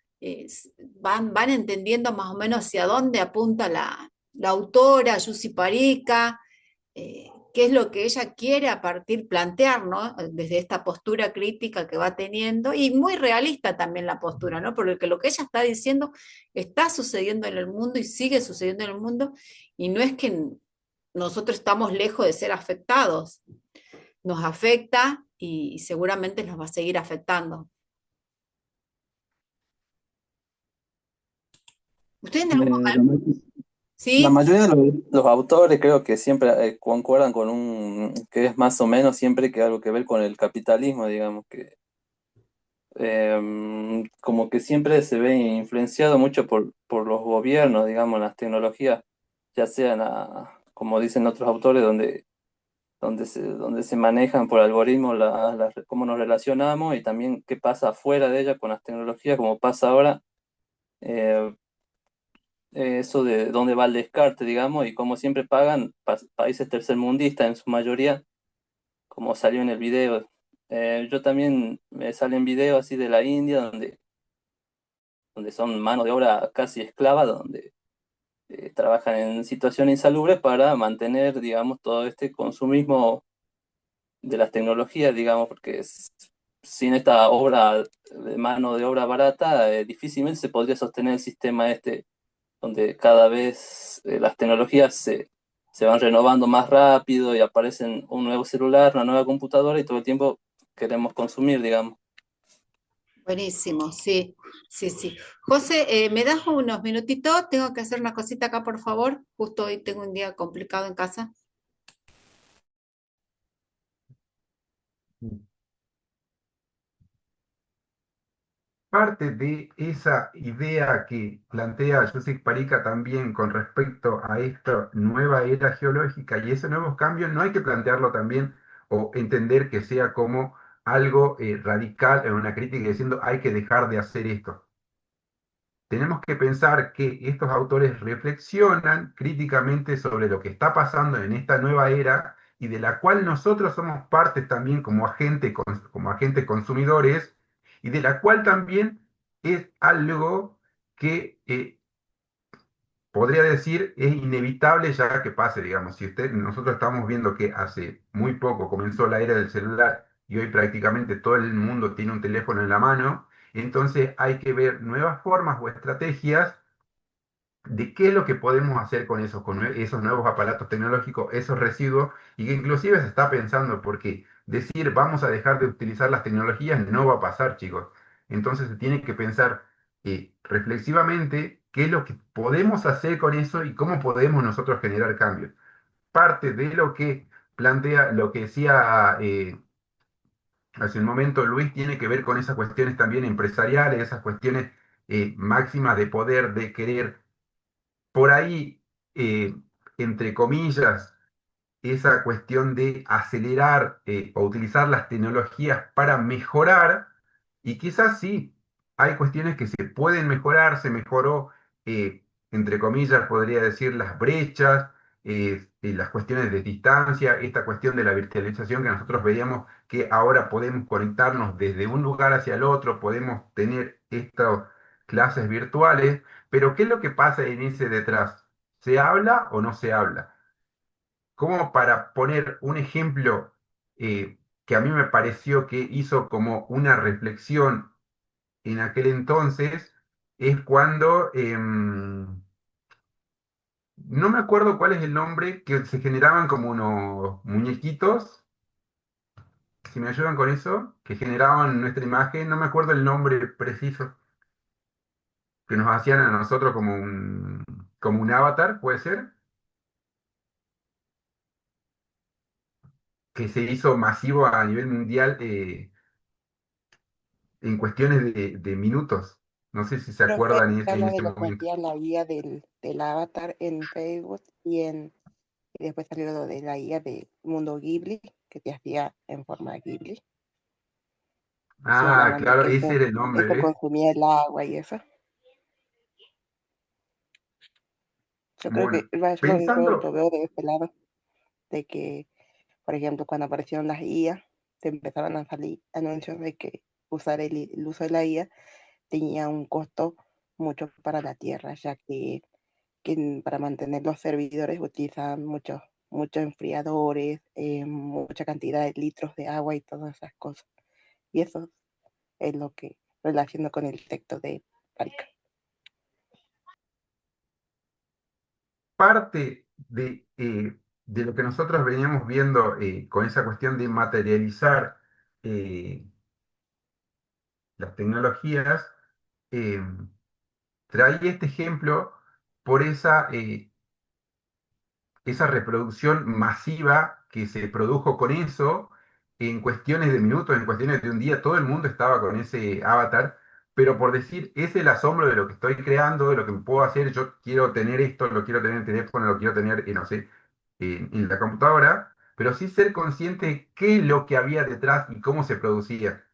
¿Van entendiendo más o menos hacia dónde apunta la autora, Yussi Parica? ¿Qué es lo que ella quiere plantear, ¿no? Desde esta postura crítica que va teniendo, y muy realista también la postura, ¿no? Porque lo que ella está diciendo está sucediendo en el mundo y sigue sucediendo en el mundo, y no es que nosotros estamos lejos de ser afectados, nos afecta y seguramente nos va a seguir afectando. ¿Ustedes en algún La, momento? ma- la ¿Sí? mayoría de los autores creo que siempre concuerdan con que es más o menos siempre que algo que ver con el capitalismo, digamos, que como que siempre se ve influenciado mucho por los gobiernos, digamos, las tecnologías, ya sean, como dicen otros autores, donde se manejan por algoritmos cómo nos relacionamos y también qué pasa afuera de ella con las tecnologías, como pasa ahora, eh, eso de dónde va el descarte, digamos, y como siempre pagan países tercermundistas en su mayoría, como salió en el video. Yo también me salen videos así de la India, donde donde son mano de obra casi esclava, donde trabajan en situaciones insalubres para mantener, digamos, todo este consumismo de las tecnologías, digamos, porque sin esta obra de mano de obra barata, difícilmente se podría sostener el sistema este, donde cada vez las tecnologías se van renovando más rápido y aparecen un nuevo celular, una nueva computadora y todo el tiempo queremos consumir, digamos. Buenísimo, sí, sí, sí. José, ¿me das unos minutitos? Tengo que hacer una cosita acá, por favor. Justo hoy tengo un día complicado en casa. Parte de esa idea que plantea Joseph Parica también con respecto a esta nueva era geológica y ese nuevo cambio, no hay que plantearlo también o entender que sea como algo radical en una crítica diciendo hay que dejar de hacer esto. Tenemos que pensar que estos autores reflexionan críticamente sobre lo que está pasando en esta nueva era y de la cual nosotros somos parte también como agentes consumidores y de la cual también es algo que podría decir es inevitable ya que pase, digamos. Si nosotros estamos viendo que hace muy poco comenzó la era del celular y hoy prácticamente todo el mundo tiene un teléfono en la mano, entonces hay que ver nuevas formas o estrategias de qué es lo que podemos hacer con esos nuevos aparatos tecnológicos, esos residuos, y que inclusive se está pensando, porque decir vamos a dejar de utilizar las tecnologías no va a pasar, chicos. Entonces se tiene que pensar reflexivamente qué es lo que podemos hacer con eso y cómo podemos nosotros generar cambios. Parte de lo que plantea, lo que decía hace un momento Luis, tiene que ver con esas cuestiones también empresariales, esas cuestiones máximas de poder, de querer por ahí, eh, entre comillas, esa cuestión de acelerar o utilizar las tecnologías para mejorar, y quizás sí, hay cuestiones que se pueden mejorar, se mejoró, entre comillas, podría decir, las brechas, las cuestiones de distancia, esta cuestión de la virtualización que nosotros veíamos que ahora podemos conectarnos desde un lugar hacia el otro, podemos tener estas clases virtuales, pero ¿qué es lo que pasa en ese detrás? ¿Se habla o no se habla? Como para poner un ejemplo que a mí me pareció que hizo como una reflexión en aquel entonces, es cuando, no me acuerdo cuál es el nombre, que se generaban como unos muñequitos, si me ayudan con eso, que generaban nuestra imagen, no me acuerdo el nombre preciso, que nos hacían a nosotros como un avatar, puede ser, que se hizo masivo a nivel mundial. En cuestiones de minutos. No sé si se Profe, acuerdan usted en habla de ese lo que momento. hacía la guía del avatar en Facebook y después salió lo de la guía de Mundo Ghibli, que te hacía en forma de Ghibli. Sí, Ah, hablaban de claro, que ese era el nombre, esto ¿ves? consumía el agua y eso. Yo creo que Bueno, yo lo pensando, veo de este lado, de que, por ejemplo, cuando aparecieron las IA, se empezaron a salir anuncios de que usar el uso de la IA tenía un costo mucho para la Tierra, ya que para mantener los servidores utilizan muchos enfriadores, mucha cantidad de litros de agua y todas esas cosas. Y eso es lo que relaciono con el texto de Parica. parte de lo que nosotros veníamos viendo con esa cuestión de materializar eh, las tecnologías, eh, traía este ejemplo por esa reproducción masiva que se produjo con eso, en cuestiones de minutos, en cuestiones de un día, todo el mundo estaba con ese avatar, pero por decir, es el asombro de lo que estoy creando, de lo que puedo hacer, yo quiero tener esto, lo quiero tener en teléfono, lo quiero tener, no sé, en la computadora, pero sí ser consciente de qué es lo que había detrás y cómo se producía,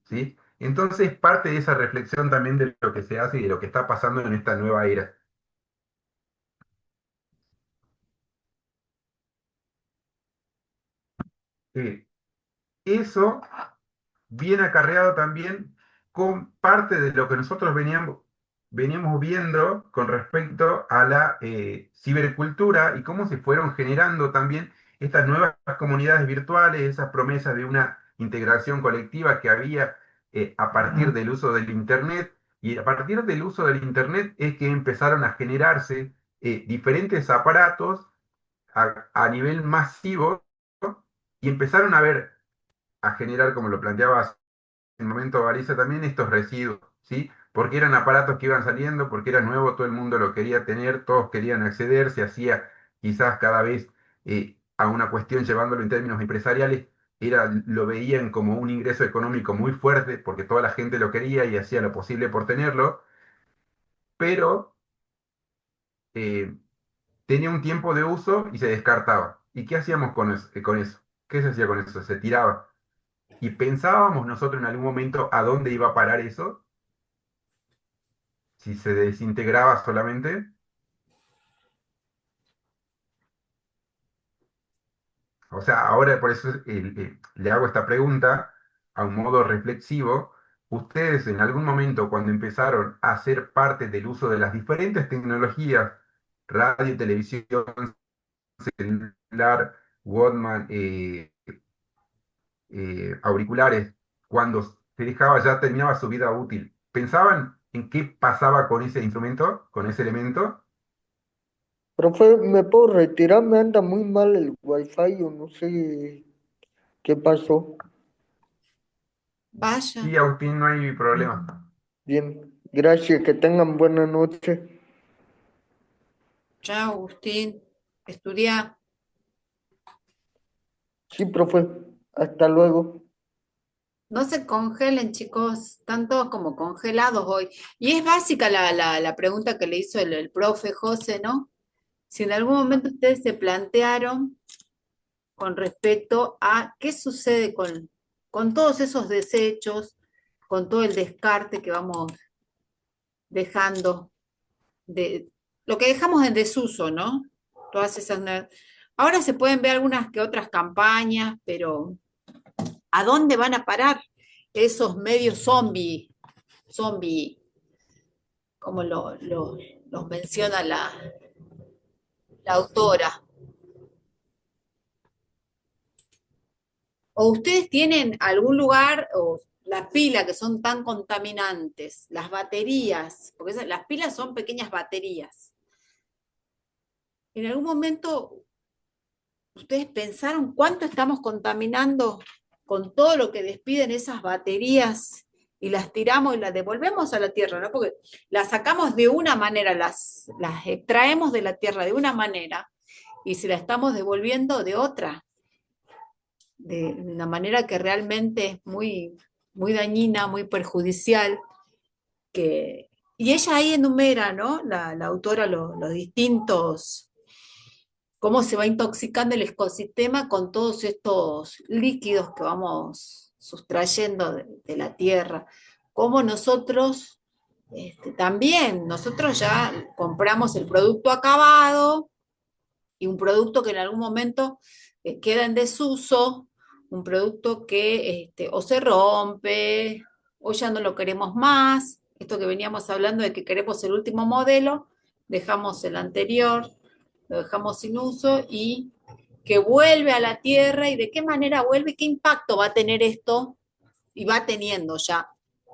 ¿sí? Entonces, parte de esa reflexión también de lo que se hace y de lo que está pasando en esta nueva era. Eh, Eso viene acarreado también con parte de lo que nosotros veníamos veníamos viendo con respecto a la cibercultura y cómo se fueron generando también estas nuevas comunidades virtuales, esas promesas de una integración colectiva que había a partir del uso del Internet. Y a partir del uso del Internet es que empezaron a generarse diferentes aparatos a nivel masivo, ¿no? Y empezaron a generar, como lo planteaba en el momento Marisa también, estos residuos, ¿sí? Porque eran aparatos que iban saliendo, porque era nuevo, todo el mundo lo quería tener, todos querían acceder, se hacía quizás cada vez a una cuestión llevándolo en términos empresariales, lo veían como un ingreso económico muy fuerte, porque toda la gente lo quería y hacía lo posible por tenerlo, pero eh, tenía un tiempo de uso y se descartaba. ¿Y qué hacíamos con eso? ¿Qué se hacía con eso? Se tiraba. Y pensábamos nosotros en algún momento a dónde iba a parar eso, si se desintegraba solamente. O sea, ahora por eso le hago esta pregunta a un modo reflexivo. ¿Ustedes en algún momento cuando empezaron a ser parte del uso de las diferentes tecnologías, radio, televisión, celular, Walkman, auriculares, cuando se dejaba ya terminaba su vida útil, pensaban en qué pasaba con ese instrumento, con ese elemento? Profe, ¿me puedo retirar? Me anda muy mal el wifi o no sé qué pasó. Vaya, Sí, Agustín, no hay problema. Bien, gracias, que tengan buena noche. ya Agustín, estudia. Sí, profe, hasta luego. No se congelen, chicos, están todos como congelados hoy. Y es básica la pregunta que le hizo el profe José, ¿no? Si en algún momento ustedes se plantearon con respecto a qué sucede con todos esos desechos, con todo el descarte que vamos dejando, de lo que dejamos en desuso, ¿no? Todas esas. Ahora se pueden ver algunas que otras campañas, pero ¿a dónde van a parar esos medios zombie, como los menciona la autora? ¿O ustedes tienen algún lugar o las pilas que son tan contaminantes, las baterías, porque las pilas son pequeñas baterías? ¿En algún momento ustedes pensaron cuánto estamos contaminando con todo lo que despiden esas baterías y las tiramos y las devolvemos a la tierra, ¿no? Porque las sacamos de una manera, las extraemos de la tierra de una manera y se las estamos devolviendo de otra, de una manera que realmente es muy, muy dañina, muy perjudicial. Y ella ahí enumera, ¿no? La autora, los distintos, cómo se va intoxicando el ecosistema con todos estos líquidos que vamos sustrayendo de la tierra. Cómo nosotros también, nosotros ya compramos el producto acabado y un producto que en algún momento queda en desuso, un producto que o se rompe o ya no lo queremos más. Esto que veníamos hablando de que queremos el último modelo, dejamos el anterior, lo dejamos sin uso y que vuelve a la Tierra y de qué manera vuelve, qué impacto va a tener esto y va teniendo ya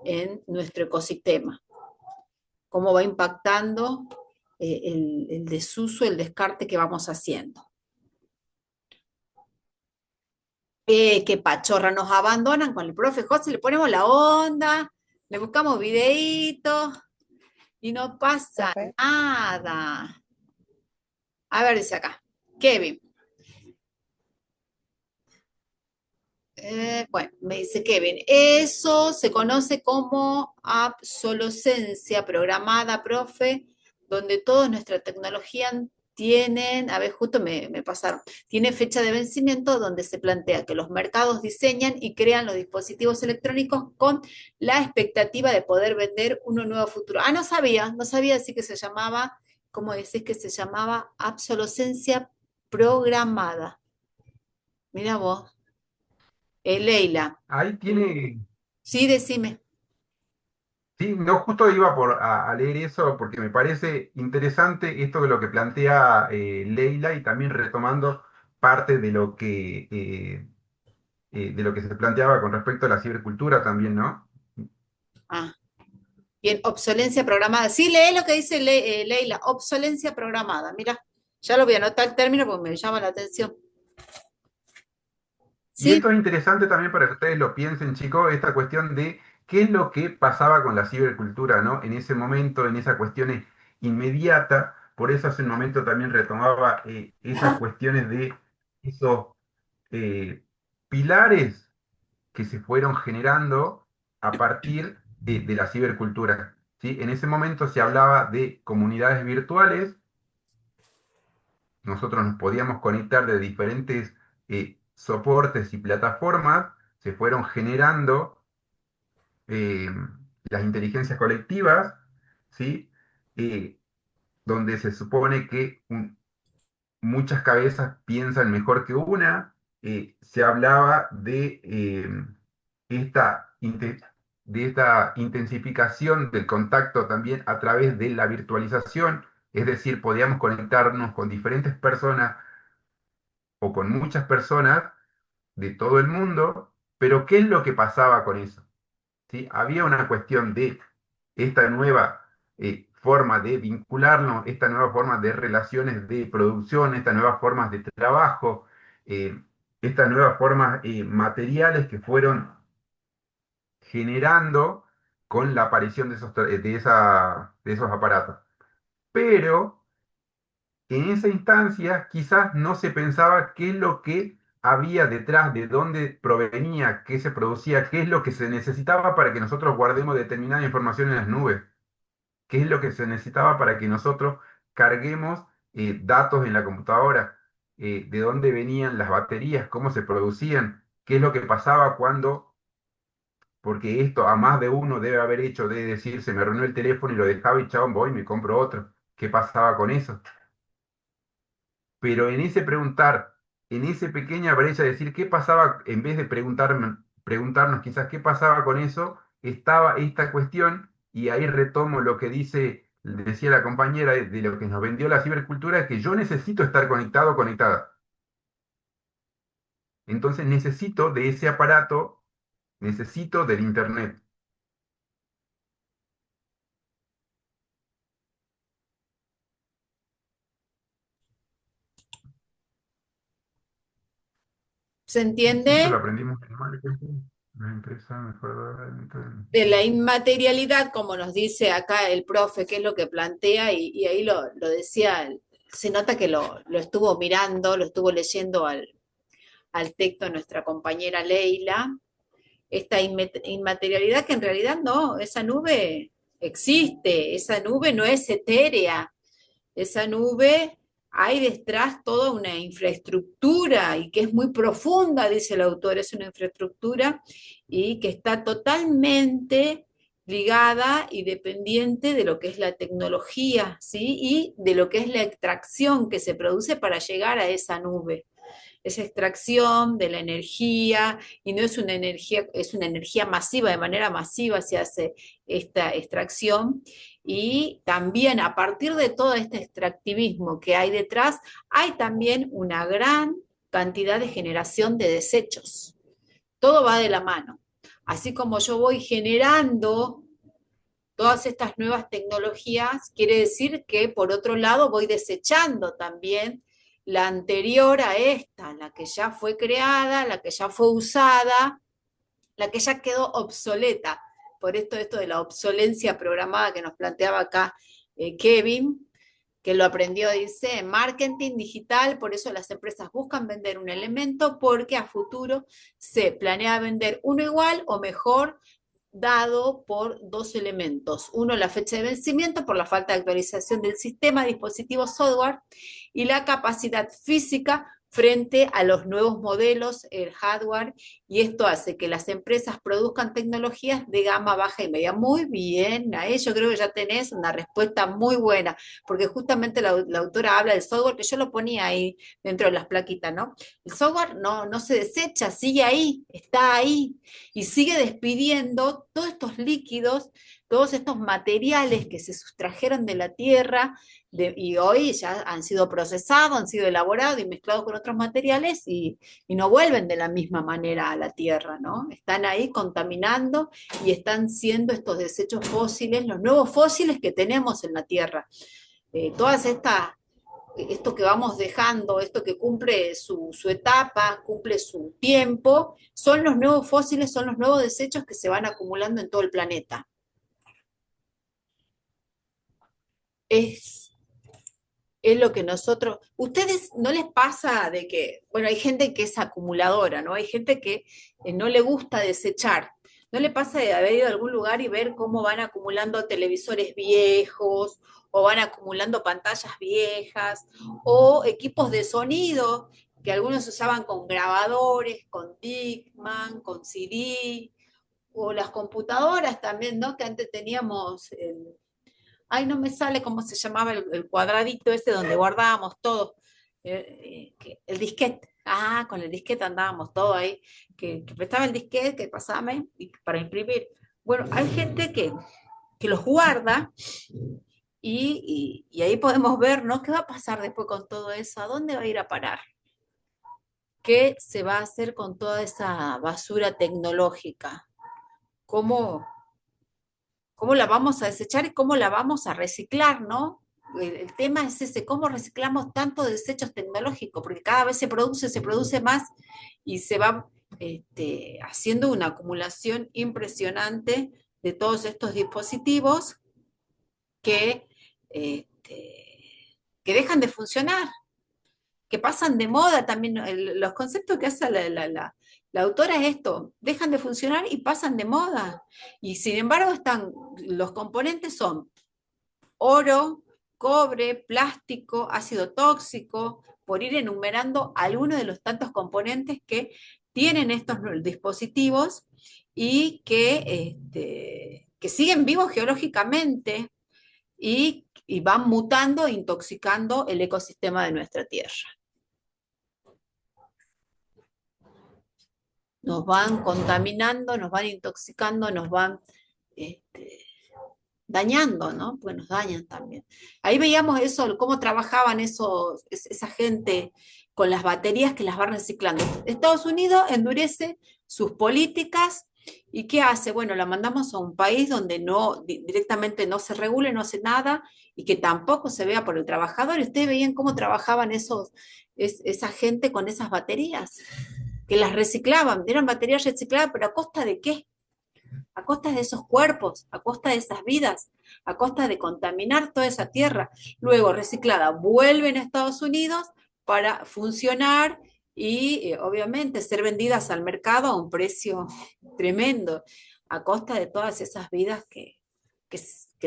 en nuestro ecosistema, cómo va impactando el desuso, el descarte que vamos haciendo. Qué pachorra, nos abandonan con el profe José, le ponemos la onda, le buscamos videitos y no pasa Profe, nada. A ver, dice acá, Kevin. Bueno, me dice Kevin, eso se conoce como obsolescencia programada, profe, donde toda nuestra tecnología tienen, a ver, justo me pasaron, tiene fecha de vencimiento donde se plantea que los mercados diseñan y crean los dispositivos electrónicos con la expectativa de poder vender uno nuevo a futuro. Ah, no sabía así que se llamaba, ¿cómo decís que se llamaba? Obsolescencia programada. Mira vos. Leila. Ahí tiene, Sí, decime. Sí, no, justo iba a leer eso porque me parece interesante esto de lo que plantea Leila y también retomando parte de lo que se planteaba con respecto a la cibercultura también, ¿no? Ah, bien, obsolencia programada. Sí, lee lo que dice Leila, obsolencia programada. Mira, ya lo voy a anotar el término porque me llama la atención. Y Sí, esto es interesante también para que ustedes lo piensen, chicos, esta cuestión de qué es lo que pasaba con la cibercultura, ¿no? En ese momento, en esas cuestiones inmediata, por eso hace un momento también retomaba esas cuestiones de esos eh, pilares que se fueron generando a partir de la cibercultura, ¿sí? En ese momento se hablaba de comunidades virtuales, nosotros nos podíamos conectar de diferentes soportes y plataformas, se fueron generando eh, las inteligencias colectivas, ¿sí? Eh, donde se supone que muchas cabezas piensan mejor que una. Se hablaba esta, inte- de esta intensificación del contacto también a través de la virtualización, es decir, podíamos conectarnos con diferentes personas o con muchas personas de todo el mundo, pero ¿qué es lo que pasaba con eso? ¿Sí? Había una cuestión de esta nueva forma de vincularnos, esta nueva forma de relaciones de producción, estas nuevas formas de trabajo, eh, estas nuevas formas materiales que fueron generando con la aparición de esos aparatos. Pero en esa instancia quizás no se pensaba qué es lo que había detrás, de dónde provenía, qué se producía, qué es lo que se necesitaba para que nosotros guardemos determinada información en las nubes, qué es lo que se necesitaba para que nosotros carguemos datos en la computadora, de dónde venían las baterías, cómo se producían, qué es lo que pasaba cuando, porque esto a más de uno debe haber hecho de decir, se me arruinó el teléfono y lo dejaba y chao, voy y me compro otro. ¿Qué pasaba con eso? Pero en ese preguntar, en esa pequeña brecha, decir qué pasaba, en vez de preguntarnos quizás qué pasaba con eso, estaba esta cuestión, y ahí retomo lo que decía la compañera de lo que nos vendió la cibercultura, que yo necesito estar conectado o conectada. Entonces necesito de ese aparato, necesito del internet. ¿se Sí, eso lo entiende? aprendimos en marketing, una empresa mejor De la inmaterialidad, como nos dice acá el profe, que es lo que plantea, y ahí lo decía, se nota que lo estuvo mirando, lo estuvo leyendo al texto nuestra compañera Leila, esta inmaterialidad que en realidad no, esa nube existe, esa nube no es etérea, esa nube hay detrás toda una infraestructura y que es muy profunda, dice el autor, es una infraestructura y que está totalmente ligada y dependiente de lo que es la tecnología, ¿sí? Y de lo que es la extracción que se produce para llegar a esa nube, esa extracción de la energía, y no es una energía, es una energía masiva, de manera masiva se hace esta extracción, y también a partir de todo este extractivismo que hay detrás, hay también una gran cantidad de generación de desechos. Todo va de la mano. Así como yo voy generando todas estas nuevas tecnologías, quiere decir que por otro lado voy desechando también la anterior a esta, la que ya fue creada, la que ya fue usada, la que ya quedó obsoleta. Por esto de la obsolencia programada que nos planteaba acá Kevin, que lo aprendió, dice, en marketing digital, por eso las empresas buscan vender un elemento porque a futuro se planea vender uno igual o mejor dado por dos elementos. Uno, la fecha de vencimiento por la falta de actualización del sistema, dispositivo, software, y la capacidad física frente a los nuevos modelos, el hardware, y esto hace que las empresas produzcan tecnologías de gama baja y media. Muy bien, a ello creo que ya tenés una respuesta muy buena, porque justamente la autora habla del software, que yo lo ponía ahí dentro de las plaquitas, ¿no? El software no se desecha, sigue ahí, está ahí, y sigue despidiendo todos estos líquidos todos estos materiales que se sustrajeron de la tierra y hoy ya han sido procesados, han sido elaborados y mezclados con otros materiales y no vuelven de la misma manera a la tierra, ¿no? Están ahí contaminando y están siendo estos desechos fósiles, los nuevos fósiles que tenemos en la tierra. Todas estas esto que vamos dejando, esto que cumple su etapa, cumple su tiempo, son los nuevos fósiles, son los nuevos desechos que se van acumulando en todo el planeta. Es, es lo que nosotros, ¿ustedes no les pasa de que, bueno, hay gente que es acumuladora, ¿no? Hay gente que no le gusta desechar. ¿No le pasa de haber ido a algún lugar y ver cómo van acumulando televisores viejos, o van acumulando pantallas viejas, o equipos de sonido que algunos usaban con grabadores, con Discman, con CD, o las computadoras también, ¿no? Que antes teníamos ay, no me sale cómo se llamaba el cuadradito ese donde guardábamos todo. El disquete. Ah, con el disquete andábamos todo ahí. Que prestaba el disquete, que pasaba para imprimir. Bueno, hay gente que los guarda y ahí podemos ver, ¿no? ¿Qué va a pasar después con todo eso? ¿A dónde va a ir a parar? ¿Qué se va a hacer con toda esa basura tecnológica? ¿Cómo, cómo la vamos a desechar y cómo la vamos a reciclar, ¿no? El tema es ese, cómo reciclamos tantos desechos tecnológicos, porque cada vez se produce más y se va haciendo una acumulación impresionante de todos estos dispositivos que, este, que dejan de funcionar, que pasan de moda también. Los conceptos que hace la autora es esto, dejan de funcionar y pasan de moda. Y sin embargo, los componentes son oro, cobre, plástico, ácido tóxico, por ir enumerando algunos de los tantos componentes que tienen estos dispositivos y que siguen vivos geológicamente y van mutando e intoxicando el ecosistema de nuestra Tierra. Nos van contaminando, nos van intoxicando, nos van dañando, ¿no? Pues nos dañan también. Ahí veíamos eso, cómo trabajaban esa gente con las baterías que las va reciclando. Estados Unidos endurece sus políticas y ¿qué hace? Bueno, la mandamos a un país donde directamente no se regule, no hace nada y que tampoco se vea por el trabajador. Y ustedes veían cómo trabajaban esa gente con esas baterías, que las reciclaban, eran baterías recicladas, pero ¿a costa de qué? A costa de esos cuerpos, a costa de esas vidas, a costa de contaminar toda esa tierra. Luego, reciclada, vuelven a Estados Unidos para funcionar y obviamente ser vendidas al mercado a un precio tremendo, a costa de todas esas vidas que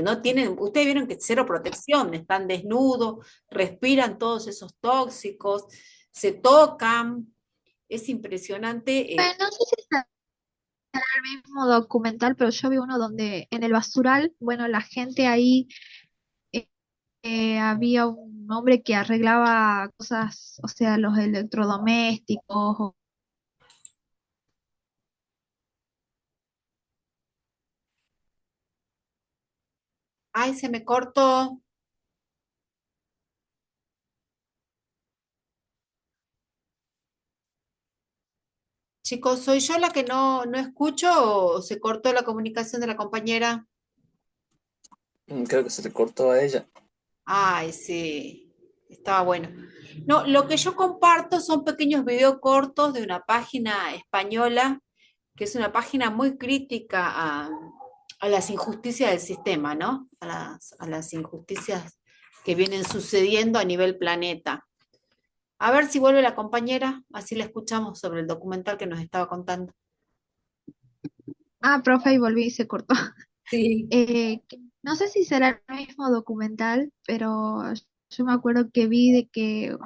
no tienen, ustedes vieron que cero protección, están desnudos, respiran todos esos tóxicos, se tocan, es impresionante. Bueno, no sé si es el mismo documental, pero yo vi uno donde en el basural, bueno, la gente ahí, eh, había un hombre que arreglaba cosas, o sea, los electrodomésticos. Ay, se me cortó. Chicos, ¿soy yo la que no escucho o se cortó la comunicación de la compañera? Creo que se le cortó a ella. Ay, sí, estaba bueno. No, lo que yo comparto son pequeños videos cortos de una página española, que es una página muy crítica a las injusticias del sistema, ¿no? A las injusticias que vienen sucediendo a nivel planeta. A ver si vuelve la compañera, así la escuchamos sobre el documental que nos estaba contando. Ah, profe, y volví y se cortó. Sí. No sé si será el mismo documental, pero yo me acuerdo que vi de que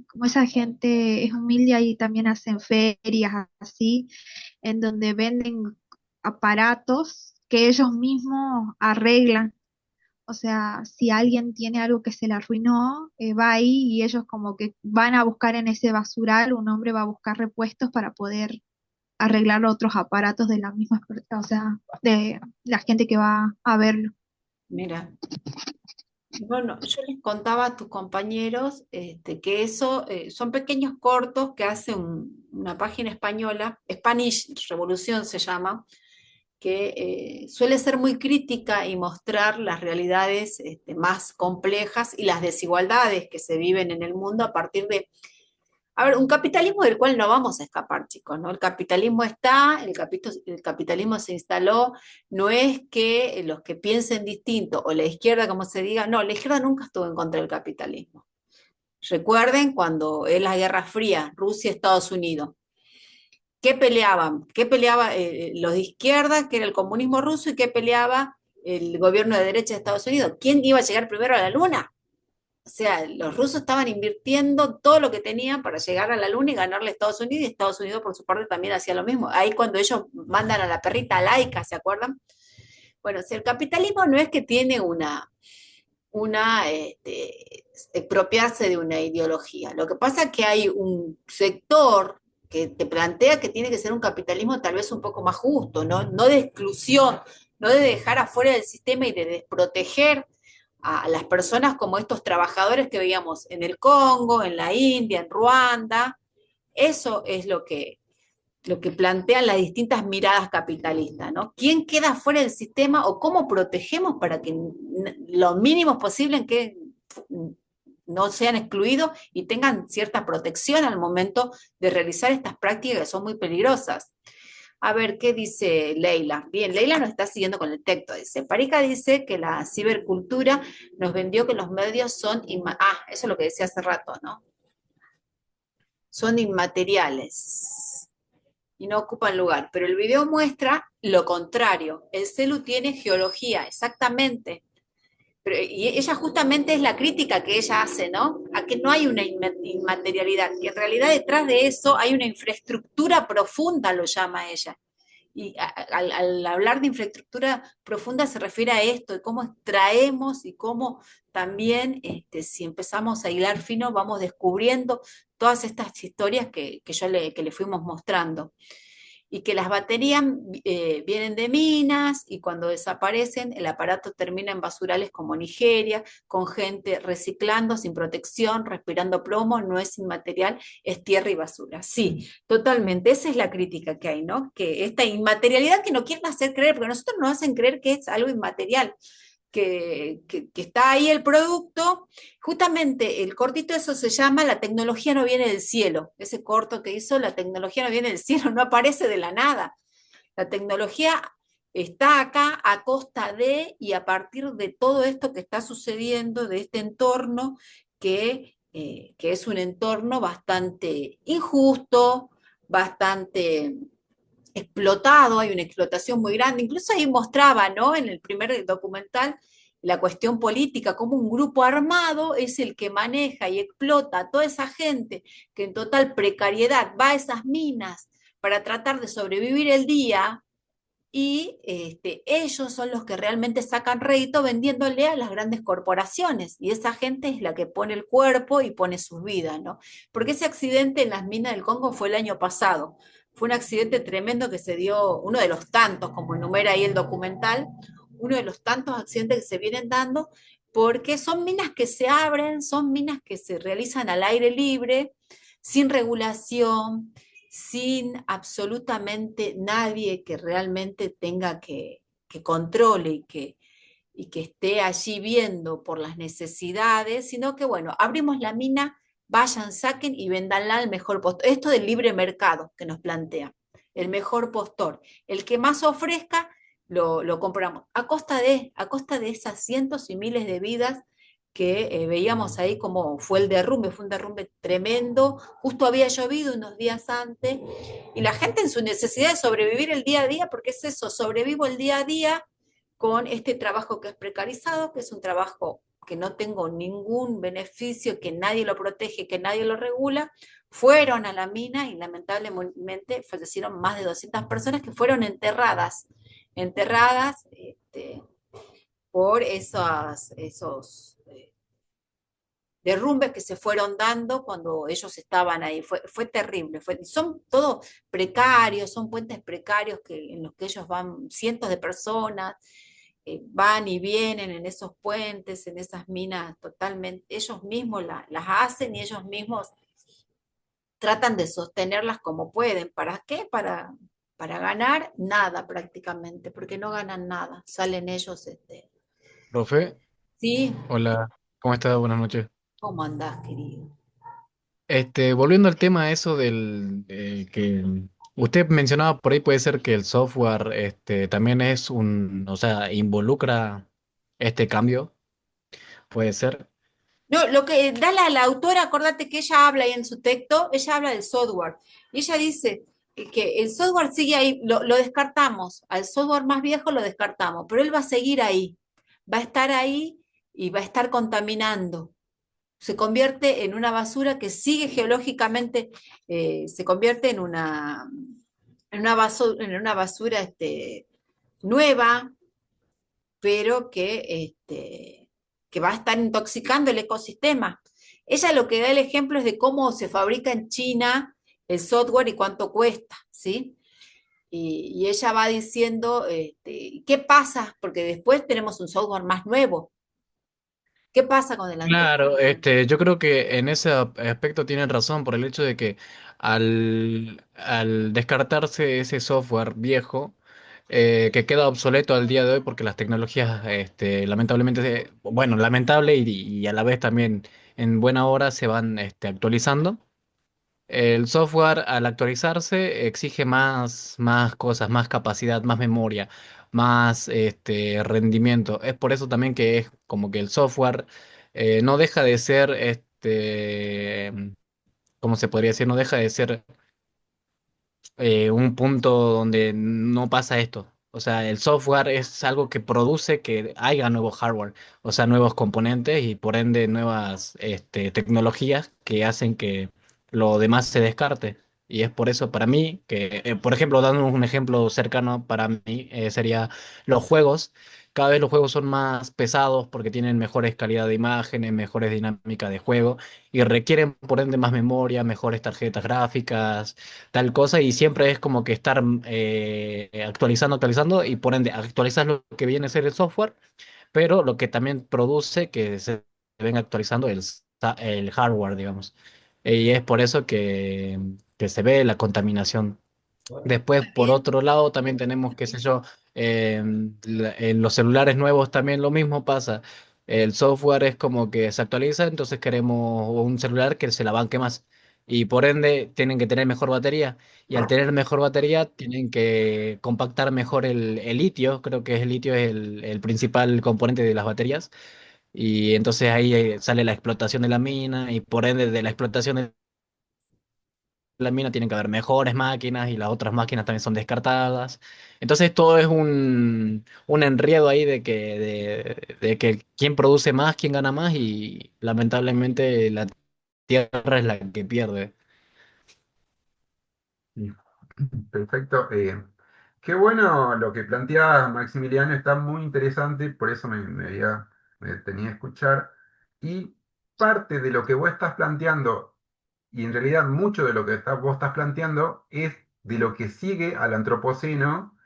como esa gente es humilde y también hacen ferias así, en donde venden aparatos que ellos mismos arreglan. O sea, si alguien tiene algo que se le arruinó, va ahí y ellos como que van a buscar en ese basural, un hombre va a buscar repuestos para poder arreglar otros aparatos de la misma, o sea, de la gente que va a verlo. Mira. Bueno, yo les contaba a tus compañeros que eso son pequeños cortos que hace una página española, Spanish Revolución se llama, que suele ser muy crítica y mostrar las realidades más complejas y las desigualdades que se viven en el mundo a partir de a ver, un capitalismo del cual no vamos a escapar, chicos, ¿no? El capitalismo está, el capitalismo se instaló, no es que los que piensen distinto o la izquierda, como se diga, no, la izquierda nunca estuvo en contra del capitalismo. Recuerden cuando es la Guerra Fría, Rusia, Estados Unidos. ¿Qué peleaban? ¿Qué peleaba los de izquierda, que era el comunismo ruso, y qué peleaba el gobierno de derecha de Estados Unidos? ¿Quién iba a llegar primero a la luna? O sea, los rusos estaban invirtiendo todo lo que tenían para llegar a la luna y ganarle a Estados Unidos, y Estados Unidos por su parte también hacía lo mismo. Ahí cuando ellos mandan a la perrita laica, ¿se acuerdan? Bueno, si el capitalismo no es que tiene expropiarse de una ideología. Lo que pasa es que hay un sector que te plantea que tiene que ser un capitalismo tal vez un poco más justo, ¿no? No de exclusión, no de dejar afuera del sistema y de desproteger a las personas como estos trabajadores que veíamos en el Congo, en la India, en Ruanda. Eso es lo que plantean las distintas miradas capitalistas, ¿no? ¿Quién queda fuera del sistema o cómo protegemos para que lo mínimo posible en que no sean excluidos y tengan cierta protección al momento de realizar estas prácticas que son muy peligrosas? A ver, ¿qué dice Leila? Bien, Leila nos está siguiendo con el texto. Dice, Parica dice que la cibercultura nos vendió que los medios son... eso es lo que decía hace rato, ¿no? Son inmateriales y no ocupan lugar. Pero el video muestra lo contrario. El celu tiene geología, exactamente. Y ella justamente es la crítica que ella hace, ¿no? A que no hay una inmaterialidad, que en realidad detrás de eso hay una infraestructura profunda, lo llama ella. Y al hablar de infraestructura profunda se refiere a esto, de cómo extraemos y cómo también, si empezamos a hilar fino, vamos descubriendo todas estas historias que le fuimos mostrando. Y que las baterías vienen de minas y cuando desaparecen el aparato termina en basurales como Nigeria, con gente reciclando sin protección, respirando plomo, no es inmaterial, es tierra y basura. Sí, totalmente, esa es la crítica que hay, ¿no? Que esta inmaterialidad que no quieren hacer creer, porque nosotros nos hacen creer que es algo inmaterial. Que está ahí el producto. Justamente el cortito eso se llama La tecnología no viene del cielo. Ese corto que hizo, La tecnología no viene del cielo, no aparece de la nada. La tecnología está acá a costa de y a partir de todo esto que está sucediendo, de este entorno que es un entorno bastante injusto, bastante explotado, hay una explotación muy grande. Incluso ahí mostraba, ¿no? En el primer documental, la cuestión política, cómo un grupo armado es el que maneja y explota a toda esa gente que en total precariedad va a esas minas para tratar de sobrevivir el día, y ellos son los que realmente sacan rédito vendiéndole a las grandes corporaciones, y esa gente es la que pone el cuerpo y pone sus vidas, ¿no? Porque ese accidente en las minas del Congo fue el año pasado, fue un accidente tremendo que se dio, uno de los tantos, como enumera ahí el documental, uno de los tantos accidentes que se vienen dando, porque son minas que se abren, son minas que se realizan al aire libre, sin regulación, sin absolutamente nadie que realmente tenga que controle y que esté allí viendo por las necesidades, sino que, bueno, abrimos la mina, vayan, saquen y véndanla al mejor postor. Esto del libre mercado que nos plantea, el mejor postor, el que más ofrezca, lo compramos, a costa de esas cientos y miles de vidas que veíamos ahí como fue fue un derrumbe tremendo, justo había llovido unos días antes, y la gente en su necesidad de sobrevivir el día a día, porque es eso, sobrevivo el día a día con este trabajo que es precarizado, que es un trabajo que no tengo ningún beneficio, que nadie lo protege, que nadie lo regula, fueron a la mina y lamentablemente fallecieron más de 200 personas que fueron enterradas por esos derrumbes que se fueron dando cuando ellos estaban ahí. Fue terrible. Son todos precarios, son puentes precarios en los que ellos van, cientos de personas van y vienen en esos puentes, en esas minas totalmente. Ellos mismos las hacen y ellos mismos tratan de sostenerlas como pueden. ¿Para qué? Para ganar nada prácticamente, porque no ganan nada. Salen ellos, Profe, ¿sí? hola, ¿cómo estás? Buenas noches. ¿Cómo andás, querido? Volviendo al tema eso que usted mencionaba por ahí, puede ser que el software también es o sea, involucra este cambio, puede ser. No, lo que da la autora, acuérdate que ella habla ahí en su texto, ella habla del software. Y ella dice que el software sigue ahí, lo descartamos, al software más viejo lo descartamos, pero él va a seguir ahí, va a estar ahí y va a estar contaminando. Se convierte en una basura que sigue geológicamente, se convierte en una basura nueva, pero que va a estar intoxicando el ecosistema. Ella lo que da el ejemplo es de cómo se fabrica en China el software y cuánto cuesta, ¿sí? Y ella va diciendo, ¿qué pasa? Porque después tenemos un software más nuevo. ¿Qué pasa con el anterior? Claro, yo creo que en ese aspecto tienen razón por el hecho de que al descartarse ese software viejo, que queda obsoleto al día de hoy porque las tecnologías, lamentablemente, bueno, lamentable y a la vez también en buena hora se van, actualizando. El software al actualizarse exige más cosas, más capacidad, más memoria, más rendimiento. Es por eso también que es como que el software no deja de ser, ¿cómo se podría decir? No deja de ser un punto donde no pasa esto. O sea, el software es algo que produce que haya nuevo hardware, o sea, nuevos componentes y por ende nuevas tecnologías que hacen que lo demás se descarte. Y es por eso para mí que, por ejemplo, dando un ejemplo cercano para mí, sería los juegos. Cada vez los juegos son más pesados porque tienen mejores calidad de imágenes, mejores dinámicas de juego y requieren por ende más memoria, mejores tarjetas gráficas tal cosa y siempre es como que estar actualizando y por ende actualizas lo que viene a ser el software, pero lo que también produce que se venga actualizando el hardware, digamos. Y es por eso que se ve la contaminación. Después, por También, otro lado, también tenemos, qué sé yo, en los celulares nuevos también lo mismo pasa. El software es como que se actualiza, entonces queremos un celular que se la banque más. Y por ende tienen que tener mejor batería. Y al tener mejor batería tienen que compactar mejor el litio. Creo que el litio es el principal componente de las baterías. Y entonces ahí sale la explotación de la mina y por ende de la explotación de la mina tienen que haber mejores máquinas y las otras máquinas también son descartadas. Entonces todo es un enredo ahí de que quién produce más, quién gana más y lamentablemente la tierra es la que pierde. Sí. Perfecto. Qué bueno lo que plantea Maximiliano, está muy interesante, por eso me tenía que escuchar. Y parte de lo que vos estás planteando, y en realidad mucho de lo que vos estás planteando, es de lo que sigue al antropoceno,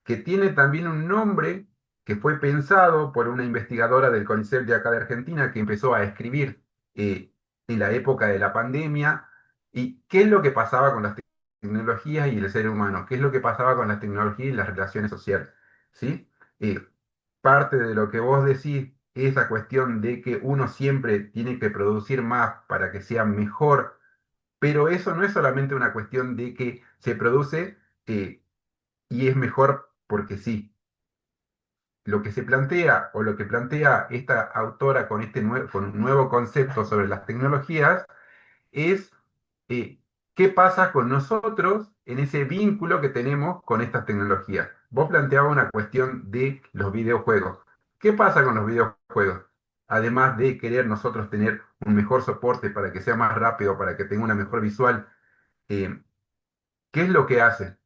que tiene también un nombre que fue pensado por una investigadora del CONICET de acá de Argentina que empezó a escribir eh, en la época de la pandemia y qué es lo que pasaba con las tecnologías y el ser humano, qué es lo que pasaba con las tecnologías y las relaciones sociales, ¿sí? Eh, Parte de lo que vos decís es esa cuestión de que uno siempre tiene que producir más para que sea mejor, pero eso no es solamente una cuestión de que se produce y es mejor porque sí. Lo que se plantea o lo que plantea esta autora con con un nuevo concepto sobre las tecnologías es qué pasa con nosotros en ese vínculo que tenemos con estas tecnologías. Vos planteabas una cuestión de los videojuegos. ¿Qué pasa con los videojuegos? Además de querer nosotros tener un mejor soporte para que sea más rápido, para que tenga una mejor visual, eh, ¿qué es lo que hace?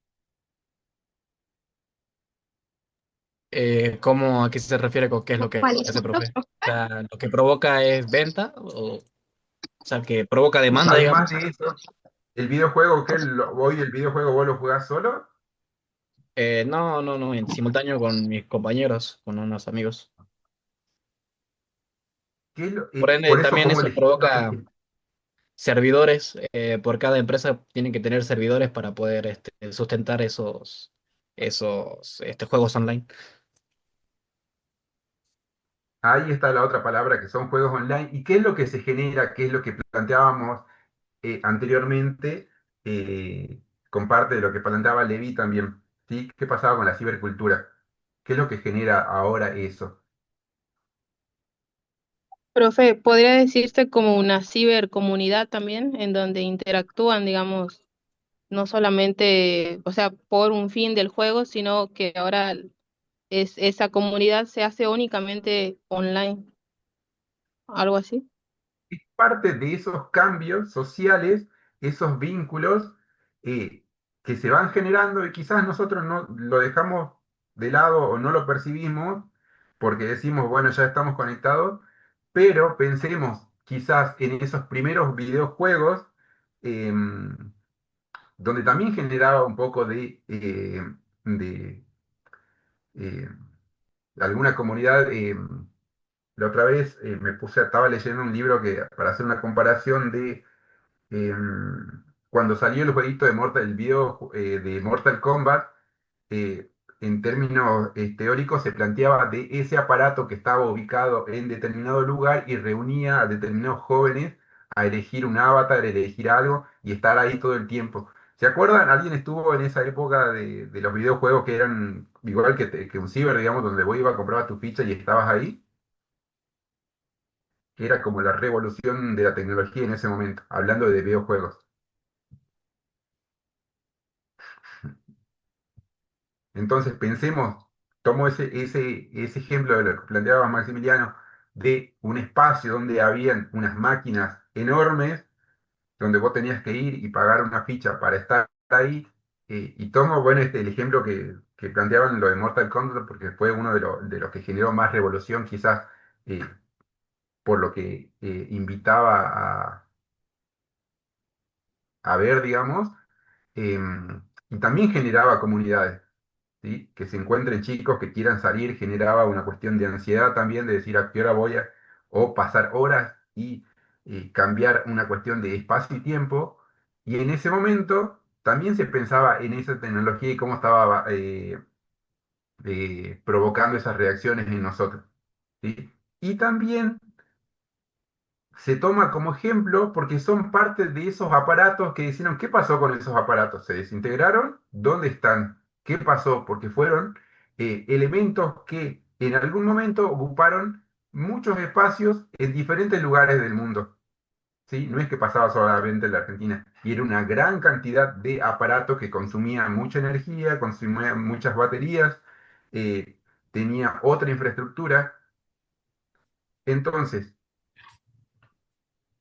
¿Cómo, a qué se refiere con qué es lo que ¿Cuáles hace, son los profe? O software? sea, ¿lo que provoca es venta? O... O sea, que provoca demanda, Además digamos. de eso, el videojuego, hoy el videojuego vos lo jugás solo. No, no, no, en simultáneo con mis compañeros, con unos amigos. Por ende, Por eso, también ¿cómo eso elegís provoca servidores. Por cada empresa tienen que tener servidores para poder sustentar esos juegos online. Ahí está la otra palabra, que son juegos online. ¿Y qué es lo que se genera? ¿Qué es lo que planteábamos anteriormente? Con parte de lo que planteaba Levi también. ¿Sí? ¿Qué pasaba con la cibercultura? ¿Qué es lo que genera ahora eso? Profe, ¿podría decirse como una cibercomunidad también, en donde interactúan, digamos, no solamente, o sea, por un fin del juego, sino que ahora esa comunidad se hace únicamente online, algo así? Es parte de esos cambios sociales, esos vínculos eh, que se van generando y quizás nosotros no lo dejamos de lado o no lo percibimos porque decimos, bueno, ya estamos conectados, pero pensemos quizás en esos primeros videojuegos donde también generaba un poco de, eh, alguna comunidad. La otra vez estaba leyendo un libro para hacer una comparación de cuando salió el jueguito de Mortal Kombat, eh, en términos teóricos se planteaba de ese aparato que estaba ubicado en determinado lugar y reunía a determinados jóvenes a elegir un avatar, elegir algo y estar ahí todo el tiempo. ¿Se acuerdan? ¿Alguien estuvo en esa época de los videojuegos que eran igual que un ciber, digamos, donde vos ibas a comprar tu ficha y estabas ahí? Que era como la revolución de la tecnología en ese momento, hablando de videojuegos. Entonces pensemos, tomo ese ejemplo de lo que planteaba Maximiliano, de un espacio donde habían unas máquinas enormes, donde vos tenías que ir y pagar una ficha para estar ahí, y tomo, bueno, el ejemplo que planteaban lo de Mortal Kombat, porque fue uno de los que generó más revolución, quizás eh, por lo que invitaba a ver, digamos, y también generaba comunidades. ¿Sí? Que se encuentren chicos que quieran salir generaba una cuestión de ansiedad también, de decir a qué hora o pasar horas y cambiar una cuestión de espacio y tiempo. Y en ese momento también se pensaba en esa tecnología y cómo estaba provocando esas reacciones en nosotros. ¿Sí? Y también se toma como ejemplo porque son parte de esos aparatos que decían, ¿qué pasó con esos aparatos? ¿Se desintegraron? ¿Dónde están? ¿Qué pasó? Porque fueron elementos que en algún momento ocuparon muchos espacios en diferentes lugares del mundo. ¿Sí? No es que pasaba solamente en la Argentina, y era una gran cantidad de aparatos que consumían mucha energía, consumían muchas baterías, eh, tenía otra infraestructura. Entonces,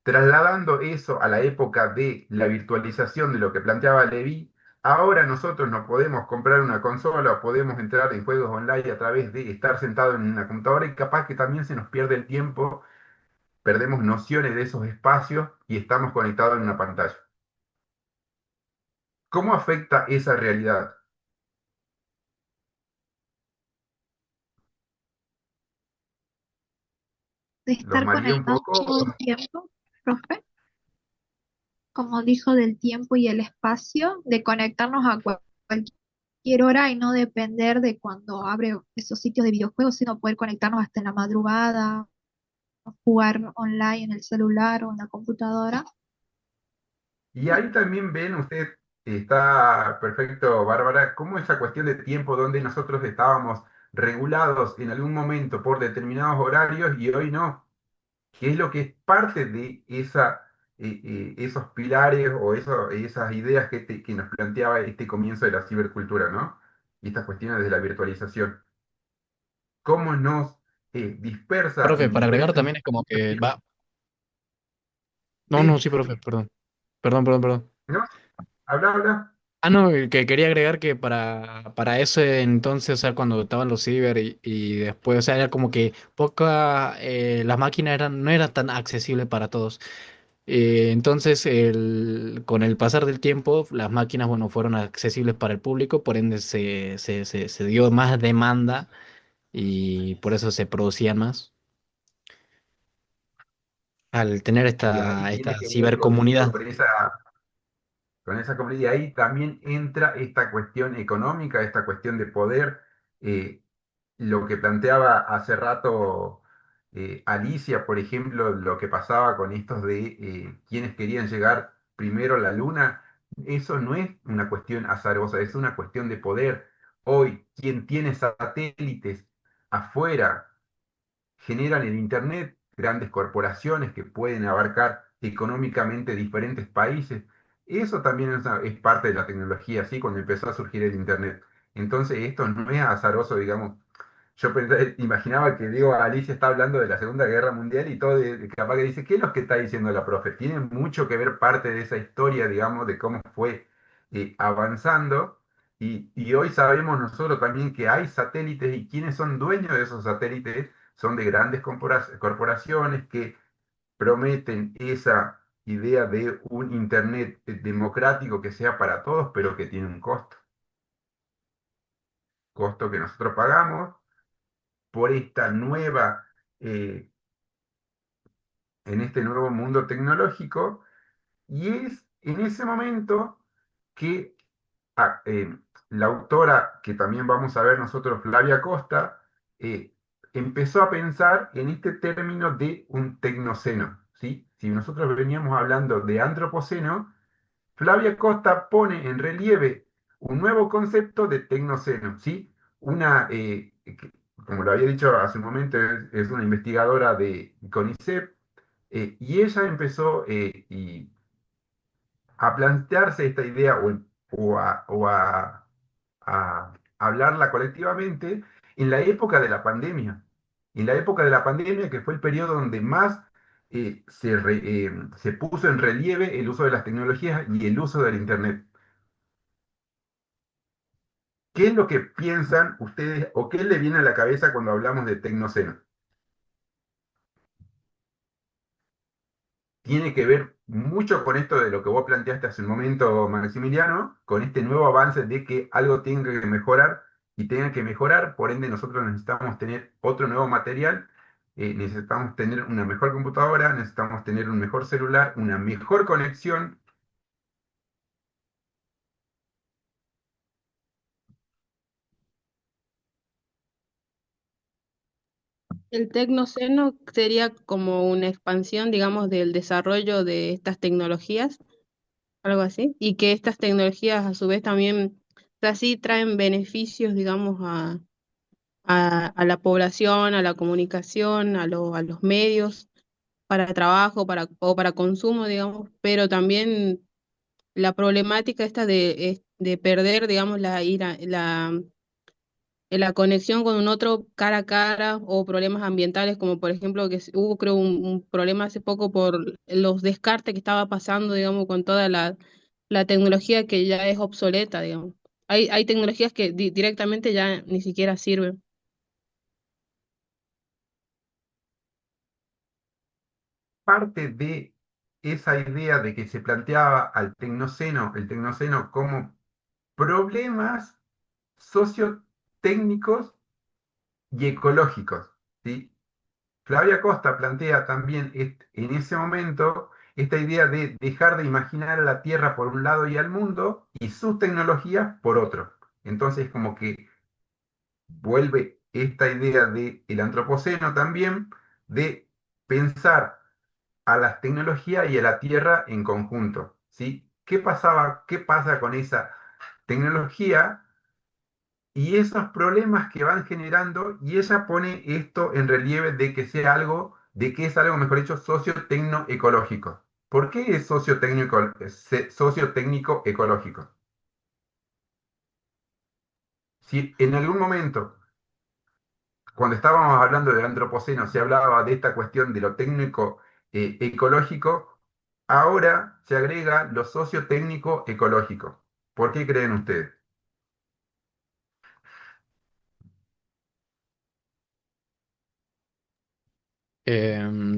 trasladando eso a la época de la virtualización de lo que planteaba Levi, ahora nosotros no podemos comprar una consola o podemos entrar en juegos online a través de estar sentado en una computadora y capaz que también se nos pierde el tiempo, perdemos nociones de esos espacios y estamos conectados en una pantalla. ¿Cómo afecta esa realidad? De ¿Los estar mareé un conectados poco? todo el tiempo, profe, como dijo, del tiempo y el espacio, de conectarnos a cualquier hora y no depender de cuando abre esos sitios de videojuegos, sino poder conectarnos hasta en la madrugada, jugar online en el celular o en la computadora. Y ahí también ven, usted está perfecto, Bárbara, cómo esa cuestión de tiempo donde nosotros estábamos regulados en algún momento por determinados horarios y hoy no, que es lo que es parte de esos pilares o esas ideas que nos planteaba este comienzo de la cibercultura, ¿no? Y estas cuestiones de la virtualización. Cómo nos dispersa Profe, en para agregar diferentes también es como que espacios. va. No, no, Sí, sí, profe, perdón. Perdón, perdón, perdón. ¿no? Habla, habla. Ah, no, que quería agregar que para ese entonces, o sea, cuando estaban los ciber y después, o sea, era como que las máquinas no eran tan accesibles para todos. Entonces, con el pasar del tiempo, las máquinas, bueno, fueron accesibles para el público, por ende se dio más demanda y por eso se producían más. Al tener Y ahí esta tiene que ver cibercomunidad. con esa comunidad. Y ahí también entra esta cuestión económica, esta cuestión de poder. eh, lo que planteaba hace rato Alicia, por ejemplo, lo que pasaba con estos de quienes querían llegar primero a la luna, eso no es una cuestión azarosa, es una cuestión de poder. Hoy, quien tiene satélites afuera generan el Internet, grandes corporaciones que pueden abarcar económicamente diferentes países. Eso también es parte de la tecnología, ¿sí? Cuando empezó a surgir el Internet. Entonces, esto no es azaroso, digamos. Imaginaba que Diego Alicia está hablando de la Segunda Guerra Mundial y todo, capaz que dice, ¿qué es lo que está diciendo la profe? Tiene mucho que ver parte de esa historia, digamos, de cómo fue avanzando. Y hoy sabemos nosotros también que hay satélites y quienes son dueños de esos satélites son de grandes corporaciones que prometen esa idea de un Internet democrático que sea para todos, pero que tiene un costo que nosotros pagamos por esta nueva, eh, en este nuevo mundo tecnológico, y es en ese momento que ah, la autora, que también vamos a ver nosotros, Flavia Costa, eh, empezó a pensar en este término de un tecnoceno, ¿sí? Si nosotros veníamos hablando de antropoceno, Flavia Costa pone en relieve un nuevo concepto de tecnoceno, ¿sí? Una, como lo había dicho hace un momento, es una investigadora de CONICET, y ella empezó a plantearse esta idea a hablarla colectivamente en la época de la pandemia. En la época de la pandemia, que fue el periodo donde más se puso en relieve el uso de las tecnologías y el uso del Internet. ¿Qué es lo que piensan ustedes o qué le viene a la cabeza cuando hablamos de tecnoceno? Tiene que ver mucho con esto de lo que vos planteaste hace un momento, Maximiliano, con este nuevo avance de que algo tenga que mejorar y tenga que mejorar, por ende nosotros necesitamos tener otro nuevo material, necesitamos tener una mejor computadora, necesitamos tener un mejor celular, una mejor conexión. El tecnoceno sería como una expansión, digamos, del desarrollo de estas tecnologías, algo así, y que estas tecnologías a su vez también, o sea, sí traen beneficios, digamos, a la población, a la comunicación, a los medios, para trabajo, o para consumo, digamos, pero también la problemática esta de perder, digamos, la conexión con un otro cara a cara o problemas ambientales, como por ejemplo que hubo creo un problema hace poco por los descartes que estaba pasando, digamos, con toda la tecnología que ya es obsoleta, digamos. Hay tecnologías que directamente ya ni siquiera sirven. Parte de esa idea de que se planteaba al tecnoceno, el tecnoceno como problemas sociotécnicos y ecológicos, ¿sí? Flavia Costa plantea también en ese momento esta idea de dejar de imaginar a la Tierra por un lado y al mundo y sus tecnologías por otro. Entonces, como que vuelve esta idea del antropoceno también, de pensar a las tecnologías y a la Tierra en conjunto, ¿sí? ¿Qué pasaba, qué pasa con esa tecnología y esos problemas que van generando? Y ella pone esto en relieve de que sea algo, de que es algo, mejor dicho, socio-tecno-ecológico. ¿Por qué es socio-técnico ecológico? Si en algún momento, cuando estábamos hablando del antropoceno, se hablaba de esta cuestión de lo técnico ecológico, ahora se agrega lo socio-técnico ecológico. ¿Por qué creen ustedes?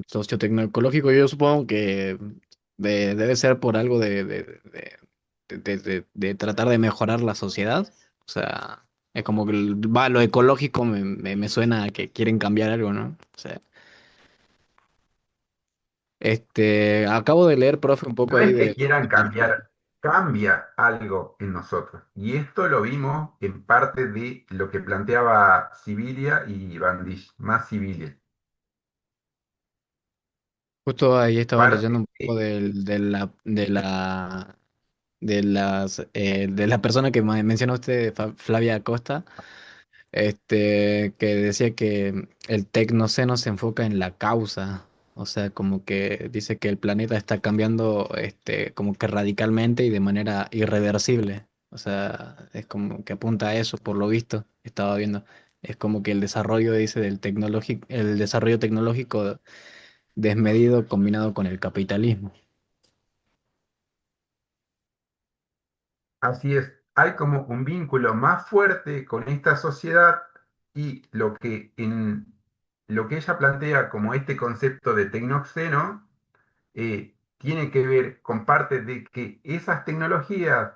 Sociotecnoecológico, yo supongo que Debe ser por algo de tratar de mejorar la sociedad. O sea, es como que va, lo ecológico me suena a que quieren cambiar algo, ¿no? O sea, acabo de leer, profe, un poco No ahí es que de... quieran cambiar, cambia algo en nosotros. Y esto lo vimos en parte de lo que planteaba Sibilia y Bandish, más Sibilia. Justo ahí estaba leyendo Parte un poco de la persona que mencionó usted, Flavia Acosta, que decía que el tecnoceno se enfoca en la causa, o sea, como que dice que el planeta está cambiando, como que radicalmente y de manera irreversible, o sea, es como que apunta a eso, por lo visto, estaba viendo, es como que el desarrollo, dice, el desarrollo tecnológico desmedido combinado con el capitalismo. Así es, hay como un vínculo más fuerte con esta sociedad y lo que ella plantea como este concepto de tecnoxeno tiene que ver con parte de que esas tecnologías,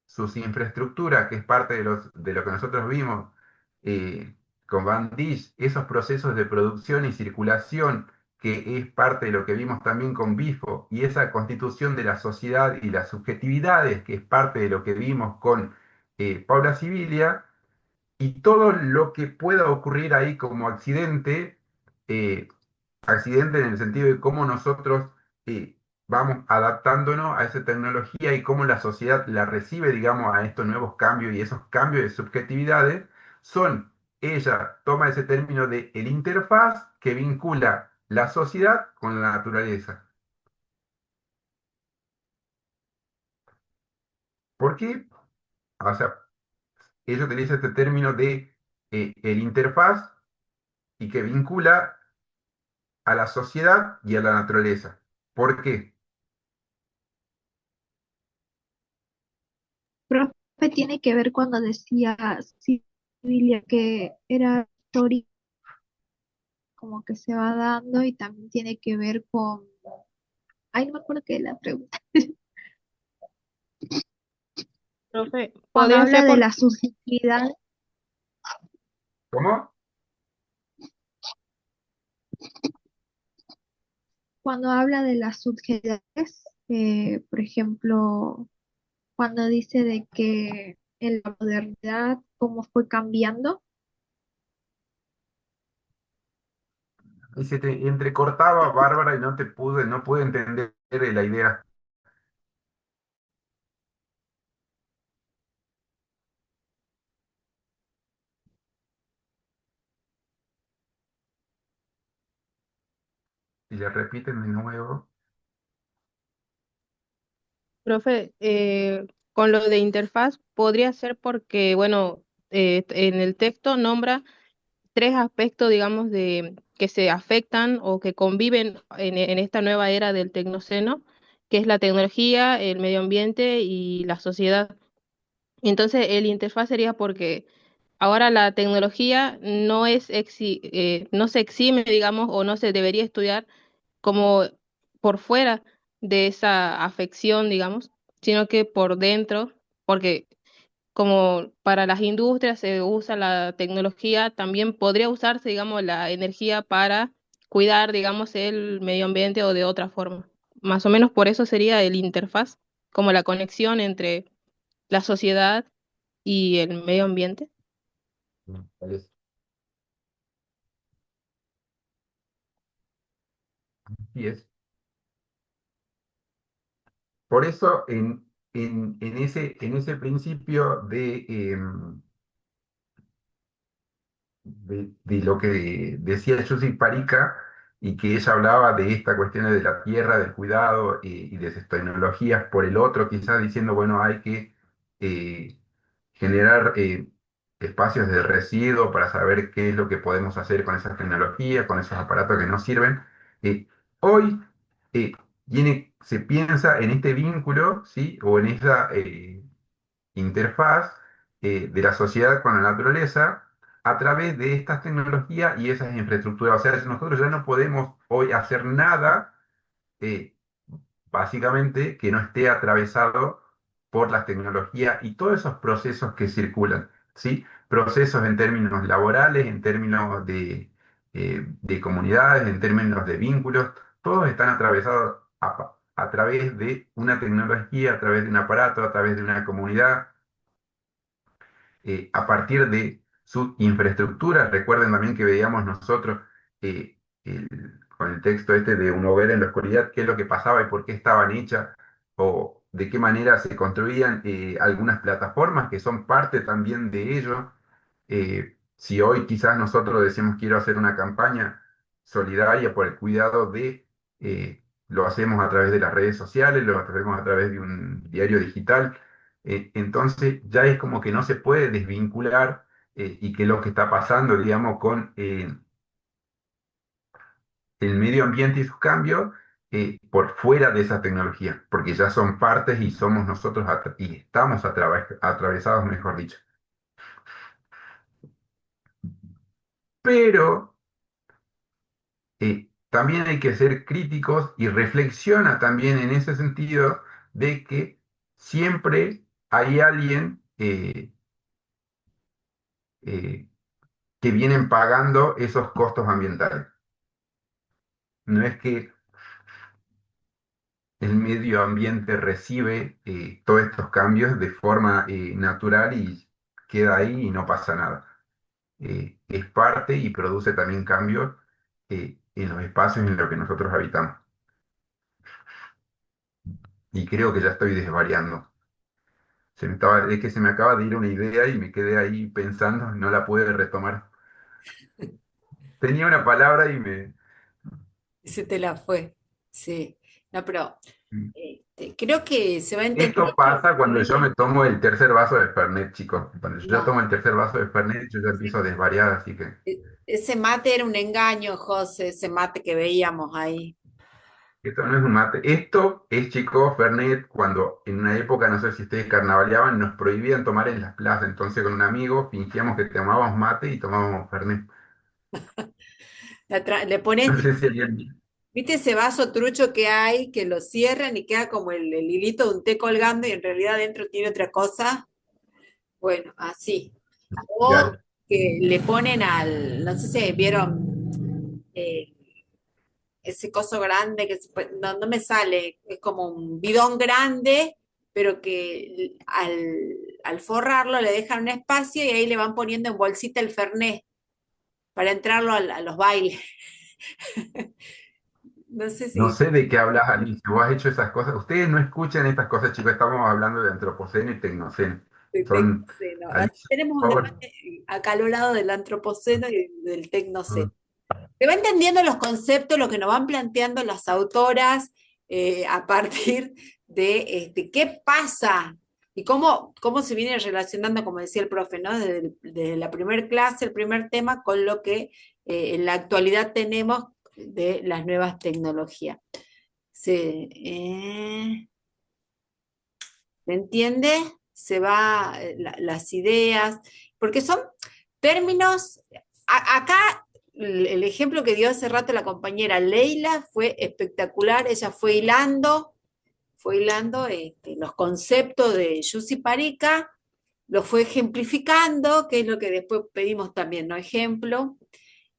sus infraestructuras, que es parte de lo que nosotros vimos con Van Dijk, esos procesos de producción y circulación, que es parte de lo que vimos también con Bifo, y esa constitución de la sociedad y las subjetividades, que es parte de lo que vimos con Paula Sibilia, y todo lo que pueda ocurrir ahí como accidente, eh, accidente en el sentido de cómo nosotros vamos adaptándonos a esa tecnología y cómo la sociedad la recibe, digamos, a estos nuevos cambios y esos cambios de subjetividades, ella toma ese término de el interfaz que vincula la sociedad con la naturaleza. ¿Por qué? O sea, ella utiliza este término de el interfaz y que vincula a la sociedad y a la naturaleza. ¿Por qué? Profe, tiene que ver cuando decía Silvia que era histórico, como que se va dando y también tiene que ver con, ay, no me acuerdo qué es la pregunta. Profe, Cuando podría habla ser de por, la subjetividad, ¿Cómo? cuando habla de las subjetividades, por ejemplo, cuando dice de que en la modernidad cómo fue cambiando. Y se te entrecortaba, Bárbara, y no pude entender la idea. Si le repiten de nuevo. profe, con lo de interfaz, podría ser porque, bueno, en el texto nombra tres aspectos, digamos, de que se afectan o que conviven en esta nueva era del tecnoceno, que es la tecnología, el medio ambiente y la sociedad. Entonces, el interfaz sería porque ahora la tecnología no se exime, digamos, o no se debería estudiar como por fuera de esa afección, digamos, sino que por dentro, porque como para las industrias se usa la tecnología, también podría usarse, digamos, la energía para cuidar, digamos, el medio ambiente o de otra forma. Más o menos por eso sería el interfaz, como la conexión entre la sociedad y el medio ambiente. Parece. Así es. Por eso, en ese principio de lo que decía Jussi Parica y que ella hablaba de esta cuestión de la tierra, del cuidado y de esas tecnologías por el otro, quizás diciendo, bueno, hay que generar espacios de residuo para saber qué es lo que podemos hacer con esas tecnologías, con esos aparatos que nos sirven. Hoy eh, se piensa en este vínculo, ¿sí? O en esa interfaz de la sociedad con la naturaleza a través de estas tecnologías y esas infraestructuras. O sea, nosotros ya no podemos hoy hacer nada eh, básicamente que no esté atravesado por las tecnologías y todos esos procesos que circulan, ¿sí? Procesos en términos laborales, en términos de comunidades, en términos de vínculos, todos están atravesados a través de una tecnología, a través de un aparato, a través de una comunidad, a partir de su infraestructura. Recuerden también que veíamos nosotros eh, con el texto este de Uno ver en la oscuridad qué es lo que pasaba y por qué estaban hechas o de qué manera se construían algunas plataformas que son parte también de ello. Si hoy quizás nosotros decimos quiero hacer una campaña solidaria por el cuidado lo hacemos a través de las redes sociales, lo hacemos a través de un diario digital, entonces ya es como que no se puede desvincular y que lo que está pasando, digamos, con el medio ambiente y sus cambios por fuera de esa tecnología, porque ya son partes y somos nosotros y estamos atravesados, mejor dicho. Pero también hay que ser críticos y reflexiona también en ese sentido de que siempre hay alguien eh, que vienen pagando esos costos ambientales. No es que el medio ambiente recibe todos estos cambios de forma natural y queda ahí y no pasa nada. Es parte y produce también cambios en los espacios en los que nosotros habitamos. Y creo que ya estoy desvariando. Es que se me acaba de ir una idea y me quedé ahí pensando, no la pude retomar. Tenía una palabra y me... Y se te la fue. Sí. No, pero creo que se va entendiendo. Esto pasa cuando yo me tomo el tercer vaso de Fernet, chicos. Cuando yo No, tomo el tercer vaso de Fernet, yo ya empiezo a desvariar, así que ese mate era un engaño, José, ese mate que veíamos ahí. esto no es un mate. Esto es, chicos, Fernet, cuando en una época, no sé si ustedes carnavaleaban, nos prohibían tomar en las plazas. Entonces con un amigo fingíamos que tomábamos mate y tomábamos Fernet. Le pones, No sé si alguien... ¿viste ese vaso trucho que hay, que lo cierran y queda como el hilito de un té colgando y en realidad adentro tiene otra cosa? Bueno, así. O Ya, que le ponen no sé si vieron ese coso grande no me sale, es como un bidón grande, pero que al forrarlo le dejan un espacio y ahí le van poniendo en bolsita el fernet para entrarlo a los bailes. No sé no si sé de qué hablas, Alice. Vos has hecho esas cosas. Ustedes no escuchan estas cosas, chicos. Estamos hablando de antropoceno y tecnoceno. Son... tecnoceno. Así Alice, tenemos un por favor. debate acalorado del antropoceno y del tecnoceno. Se va entendiendo los conceptos, lo que nos van planteando las autoras a partir de qué pasa y cómo se viene relacionando, como decía el profe, ¿no? Desde la primera clase, el primer tema, con lo que en la actualidad tenemos de las nuevas tecnologías. ¿Se entiende? Se va las ideas, porque son términos, acá el ejemplo que dio hace rato la compañera Leila fue espectacular, ella fue hilando los conceptos de Yussi Parika, los fue ejemplificando, que es lo que después pedimos también, ¿no? Ejemplo,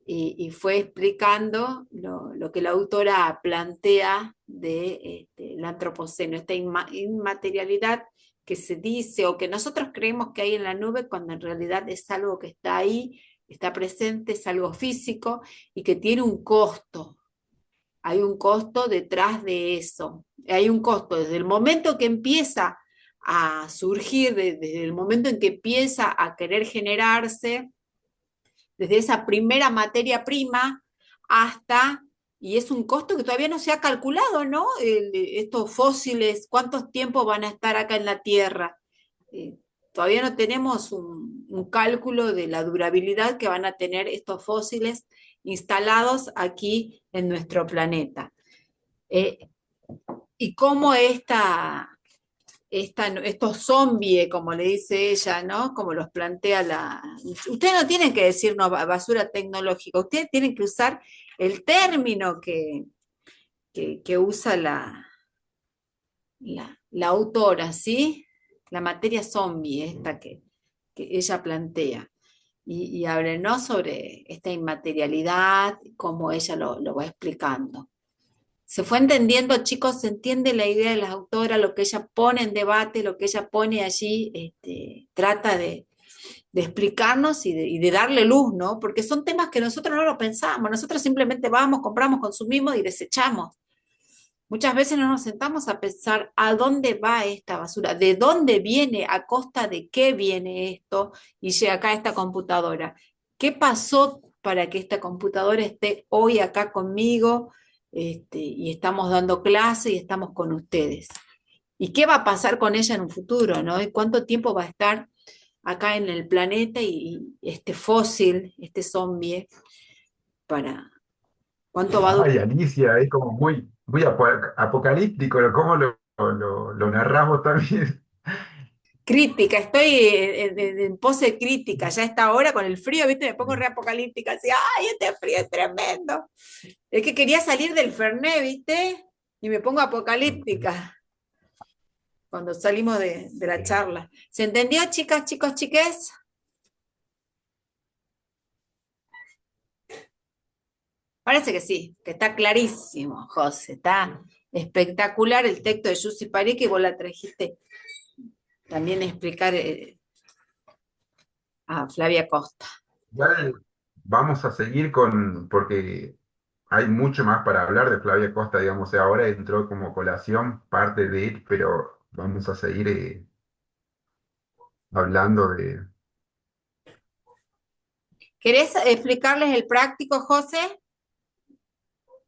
y fue explicando lo que la autora plantea de la antropoceno, esta inmaterialidad que se dice o que nosotros creemos que hay en la nube cuando en realidad es algo que está ahí, está presente, es algo físico y que tiene un costo. Hay un costo detrás de eso. Hay un costo desde el momento que empieza a surgir, desde el momento en que empieza a querer generarse, desde esa primera materia prima hasta, y es un costo que todavía no se ha calculado, ¿no? Estos fósiles, ¿cuántos tiempos van a estar acá en la Tierra? Todavía no tenemos un cálculo de la durabilidad que van a tener estos fósiles instalados aquí en nuestro planeta. Y cómo estos zombies, como le dice ella, ¿no? Como los plantea Ustedes no tienen que decirnos basura tecnológica, ustedes tienen que usar el término que usa la autora, ¿sí? La materia zombie, esta que ella plantea. Y habla, ¿no? Sobre esta inmaterialidad, cómo ella lo va explicando. Se fue entendiendo, chicos, se entiende la idea de la autora, lo que ella pone en debate, lo que ella pone allí, trata de explicarnos y de darle luz, ¿no? Porque son temas que nosotros no lo pensamos, nosotros simplemente vamos, compramos, consumimos y desechamos. Muchas veces no nos sentamos a pensar a dónde va esta basura, de dónde viene, a costa de qué viene esto y llega acá a esta computadora. ¿Qué pasó para que esta computadora esté hoy acá conmigo, y estamos dando clase y estamos con ustedes? ¿Y qué va a pasar con ella en un futuro, ¿no? ¿Y cuánto tiempo va a estar acá en el planeta y este fósil, este zombie, para cuánto va a durar? Ay, Alicia, es como muy apocalíptico, ¿cómo lo narramos también? Crítica, estoy en pose crítica, ya a esta hora con el frío, ¿viste? Me pongo re apocalíptica, así, ¡ay, este frío es tremendo! Es que quería salir del Fernet, ¿viste? Y me pongo apocalíptica cuando salimos de la charla. ¿Se entendió, chicas, chicos, chiques? Parece que sí, que está clarísimo, José, está espectacular el texto de Jussi Paré que vos la trajiste también a explicar, a Flavia Costa. Igual vamos a seguir porque hay mucho más para hablar de Flavia Costa, digamos, ahora entró como colación parte de él, pero vamos a seguir hablando de... ¿Querés explicarles el práctico, José?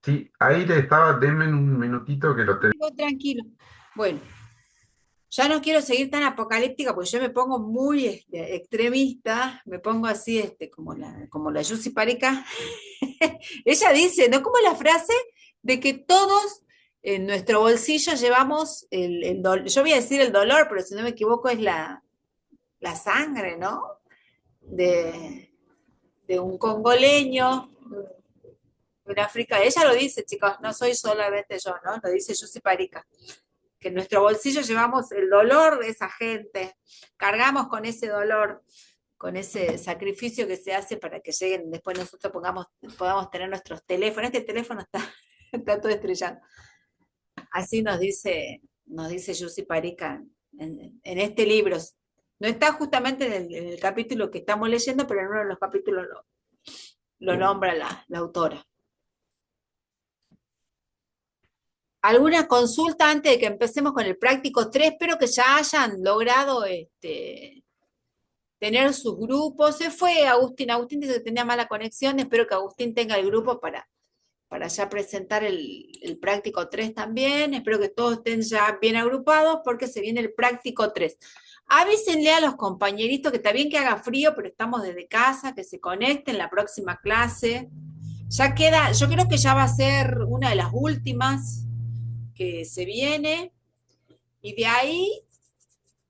Sí, ahí le estaba, denme un minutito que lo tengo. Tranquilo. Bueno, ya no quiero seguir tan apocalíptica porque yo me pongo muy extremista, me pongo así como la Yussi Párica. Ella dice, ¿no? Como la frase de que todos en nuestro bolsillo llevamos el dolor, yo voy a decir el dolor, pero si no me equivoco es la sangre, ¿no? De un congoleño, en África. Ella lo dice, chicos, no soy solamente yo, ¿no? Lo dice Yussi Párica, que en nuestro bolsillo llevamos el dolor de esa gente, cargamos con ese dolor, con ese sacrificio que se hace para que lleguen, después nosotros podamos tener nuestros teléfonos. Este teléfono está todo estrellado. Así nos dice Yussi Parika en este libro. No está justamente en el capítulo que estamos leyendo, pero en uno de los capítulos lo nombra la autora. ¿Alguna consulta antes de que empecemos con el práctico 3? Espero que ya hayan logrado tener sus grupos. Se fue Agustín dice que tenía mala conexión. Espero que Agustín tenga el grupo para ya presentar el práctico 3 también. Espero que todos estén ya bien agrupados porque se viene el práctico 3. Avísenle a los compañeritos que está bien que haga frío, pero estamos desde casa, que se conecten la próxima clase. Ya queda, yo creo que ya va a ser una de las últimas que se viene, y de ahí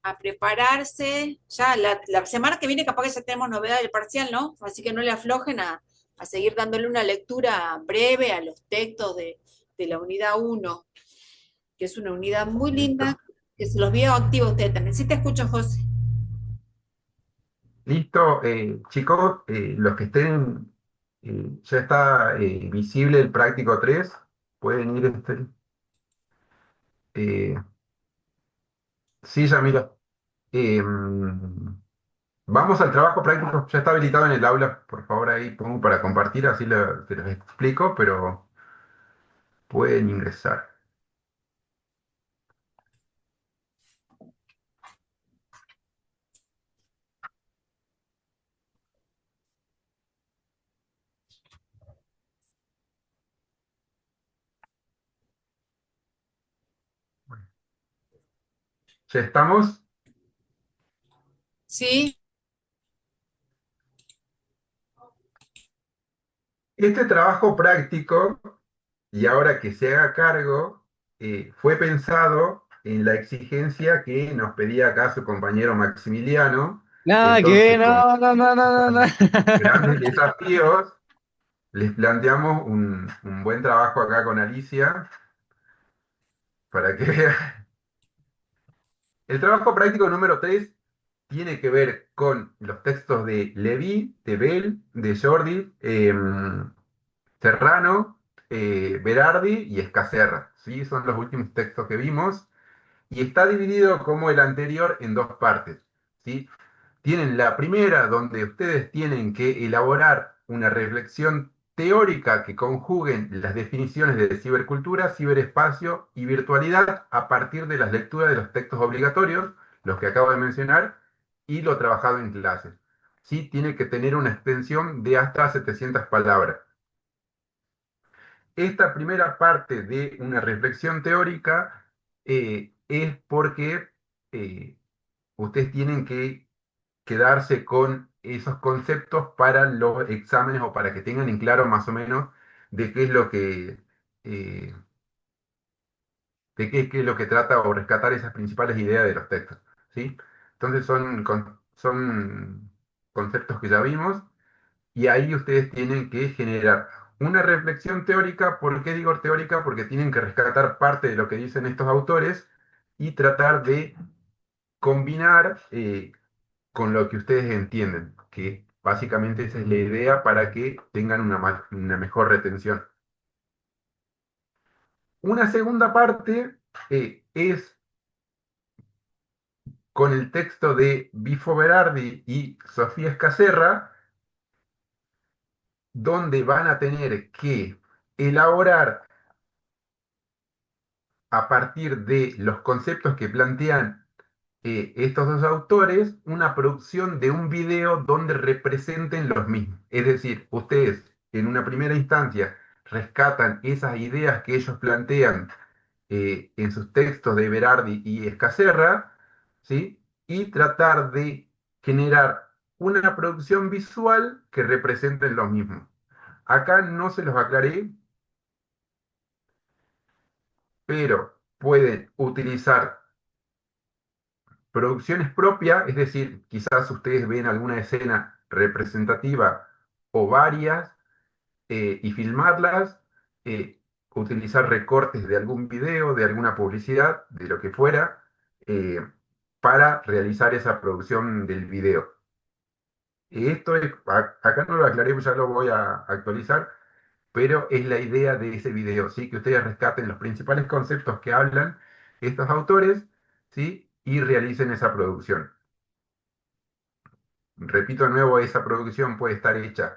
a prepararse. Ya la semana que viene capaz que ya tenemos novedad del parcial, ¿no? Así que no le aflojen a seguir dándole una lectura breve a los textos de la unidad 1, que es una unidad muy linda, Listo. que se los veo activos ustedes también. Sí te escucho, José. Listo, chicos, los que estén, ya está visible el práctico 3 pueden ir, eh, sí, ya mira. Vamos al trabajo práctico, ya está habilitado en el aula, por favor ahí pongo para compartir, así se los explico, pero pueden ingresar. ¿Ya estamos? Sí, Este trabajo práctico, y ahora que se haga cargo, fue pensado en la exigencia que nos pedía acá su compañero Maximiliano. Nada que Entonces, como no, no, no, no, no, no. grandes desafíos, les planteamos un buen trabajo acá con Alicia para que vean. El trabajo práctico número 3 tiene que ver con los textos de Leví, de Bell, de Jordi, Serrano, Berardi y Escaserra, ¿sí? Son los últimos textos que vimos y está dividido como el anterior en dos partes, ¿sí? Tienen la primera donde ustedes tienen que elaborar una reflexión teórica que conjuguen las definiciones de cibercultura, ciberespacio y virtualidad a partir de las lecturas de los textos obligatorios, los que acabo de mencionar, y lo trabajado en clases. Sí, tiene que tener una extensión de hasta 700 palabras. Esta primera parte de una reflexión teórica es porque ustedes tienen que quedarse con esos conceptos para los exámenes o para que tengan en claro más o menos de qué es lo que, eh, qué es lo que trata o rescatar esas principales ideas de los textos, ¿sí? Entonces son conceptos que ya vimos y ahí ustedes tienen que generar una reflexión teórica. ¿Por qué digo teórica? Porque tienen que rescatar parte de lo que dicen estos autores y tratar de combinar con lo que ustedes entienden, que básicamente esa es la idea para que tengan una mejor retención. Una segunda parte es con el texto de Bifo Berardi y Sofía Escaserra, donde van a tener que elaborar a partir de los conceptos que plantean estos dos autores una producción de un video donde representen los mismos. Es decir, ustedes en una primera instancia rescatan esas ideas que ellos plantean en sus textos de Berardi y Escaserra, ¿sí? Y tratar de generar una producción visual que representen los mismos. Acá no se los aclaré, pero pueden utilizar producciones propias, es decir, quizás ustedes ven alguna escena representativa o varias y filmarlas, utilizar recortes de algún video, de alguna publicidad, de lo que fuera, eh, para realizar esa producción del video. Esto es, acá no lo aclaré, ya lo voy a actualizar, pero es la idea de ese video, ¿sí? Que ustedes rescaten los principales conceptos que hablan estos autores, ¿sí? Y realicen esa producción. Repito de nuevo, esa producción puede estar hecha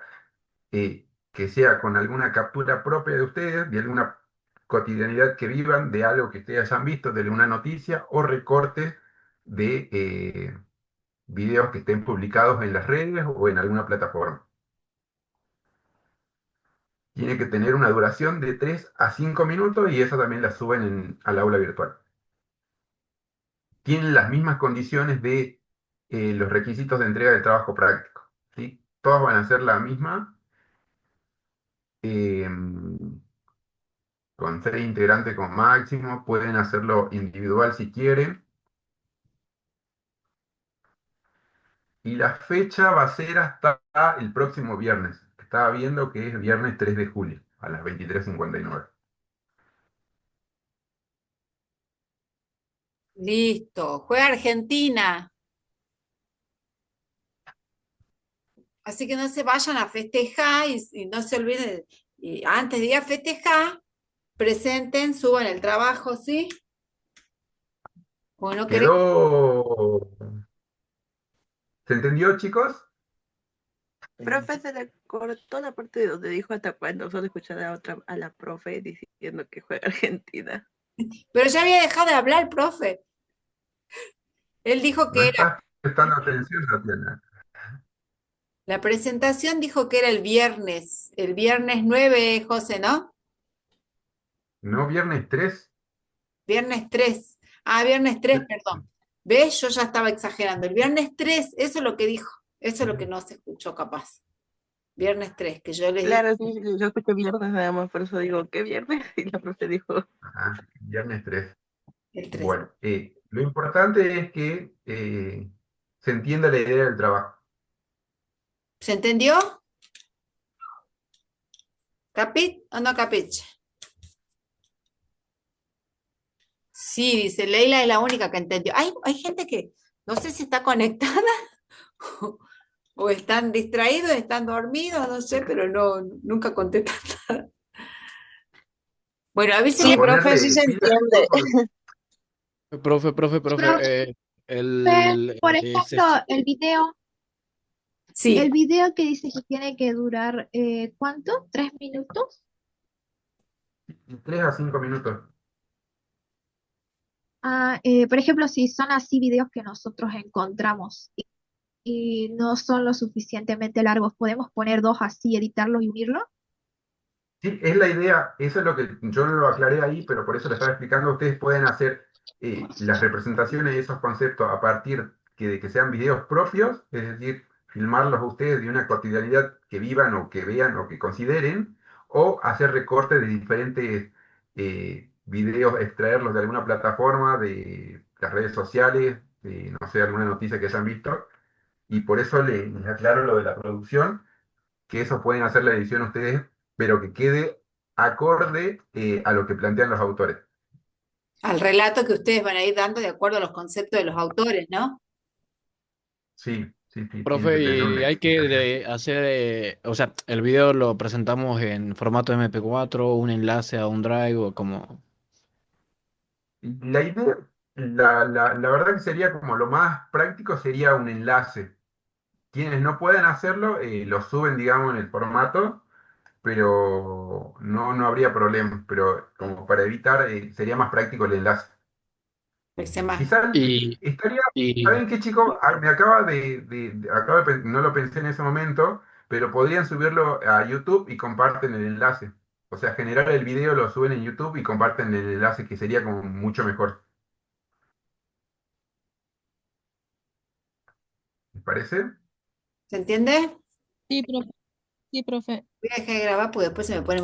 que sea con alguna captura propia de ustedes, de alguna cotidianidad que vivan, de algo que ustedes hayan visto, de alguna noticia o recortes de videos que estén publicados en las redes o en alguna plataforma. Tiene que tener una duración de 3 a 5 minutos y esa también la suben al aula virtual. Tienen las mismas condiciones de los requisitos de entrega del trabajo práctico, ¿sí? Todas van a ser la misma, con 6 integrantes como máximo, pueden hacerlo individual si quieren. Y la fecha va a ser hasta el próximo viernes. Estaba viendo que es viernes 3 de julio, a las 23:59. Listo. Juega Argentina. Así que no se vayan a festejar y no se olviden, y antes de ir a festejar, presenten, suban el trabajo, ¿sí? Bueno, queremos. ¿Quedó? ¿Se entendió, chicos? Profe, se le cortó la parte de donde dijo hasta cuándo, solo escuché a la profe diciendo que juega Argentina. Pero ya había dejado de hablar el profe. Él dijo No que era, estás prestando atención, Tatiana. la presentación dijo que era el viernes 9, José, ¿no? No, viernes 3. Viernes 3. Ah, viernes 3, perdón. ¿Ves? Yo ya estaba exagerando. El viernes 3, eso es lo que dijo. Eso es lo que no se escuchó capaz. Viernes 3, que yo les dije Claro, sí, yo escuché viernes nada más, por eso digo, ¿qué viernes? Y la profe dijo, Ajá, viernes 3. el 3. Bueno, lo importante es que se entienda la idea del trabajo. ¿Se entendió? ¿Capit o no capit? Sí, dice, Leila es la única que entendió. Hay gente que no sé si está conectada o, o están distraídos, están dormidos, no sé, pero no, nunca contestan nada. Bueno, A Sí, avísenme. profe, sí ponerle se pila, entiende. Profe, El, por ese, ejemplo, el Sí, video que dice que tiene que durar, ¿cuánto? ¿3 minutos? de 3 a 5 minutos. Por ejemplo, si son así videos que nosotros encontramos y no son lo suficientemente largos, ¿podemos poner dos así, editarlos y unirlos? Sí, es la idea, eso es lo que yo no lo aclaré ahí, pero por eso lo estaba explicando. Ustedes pueden hacer las representaciones de esos conceptos a partir de que sean videos propios, es decir, filmarlos ustedes de una cotidianidad que vivan o que vean o que consideren, o hacer recortes de diferentes videos, extraerlos de alguna plataforma, de las redes sociales, de, no sé, alguna noticia que hayan visto, y por eso les aclaro lo de la producción, que eso pueden hacer la edición ustedes, pero que quede acorde a lo que plantean los autores. al relato que ustedes van a ir dando de acuerdo a los conceptos de los autores, ¿no? Sí, sí, sí, tiene que profe, tener una y hay que explicación. hacer, o sea, el video lo presentamos en formato MP4, un enlace a un drive o como... La idea, la verdad que sería como lo más práctico sería un enlace. Quienes no pueden hacerlo, lo suben, digamos, en el formato, pero no habría problema. Pero como para evitar, sería más práctico el enlace. Parece más. Quizás Y, estaría, y ¿saben qué, chicos? Me acaba no lo pensé en ese momento, pero podrían subirlo a YouTube y comparten el enlace. O sea, generar el video, lo suben en YouTube y comparten el enlace, que sería como mucho mejor. ¿Les parece? ¿Se entiende? Sí, profe. Sí, profe. Voy a dejar de grabar porque después se me pone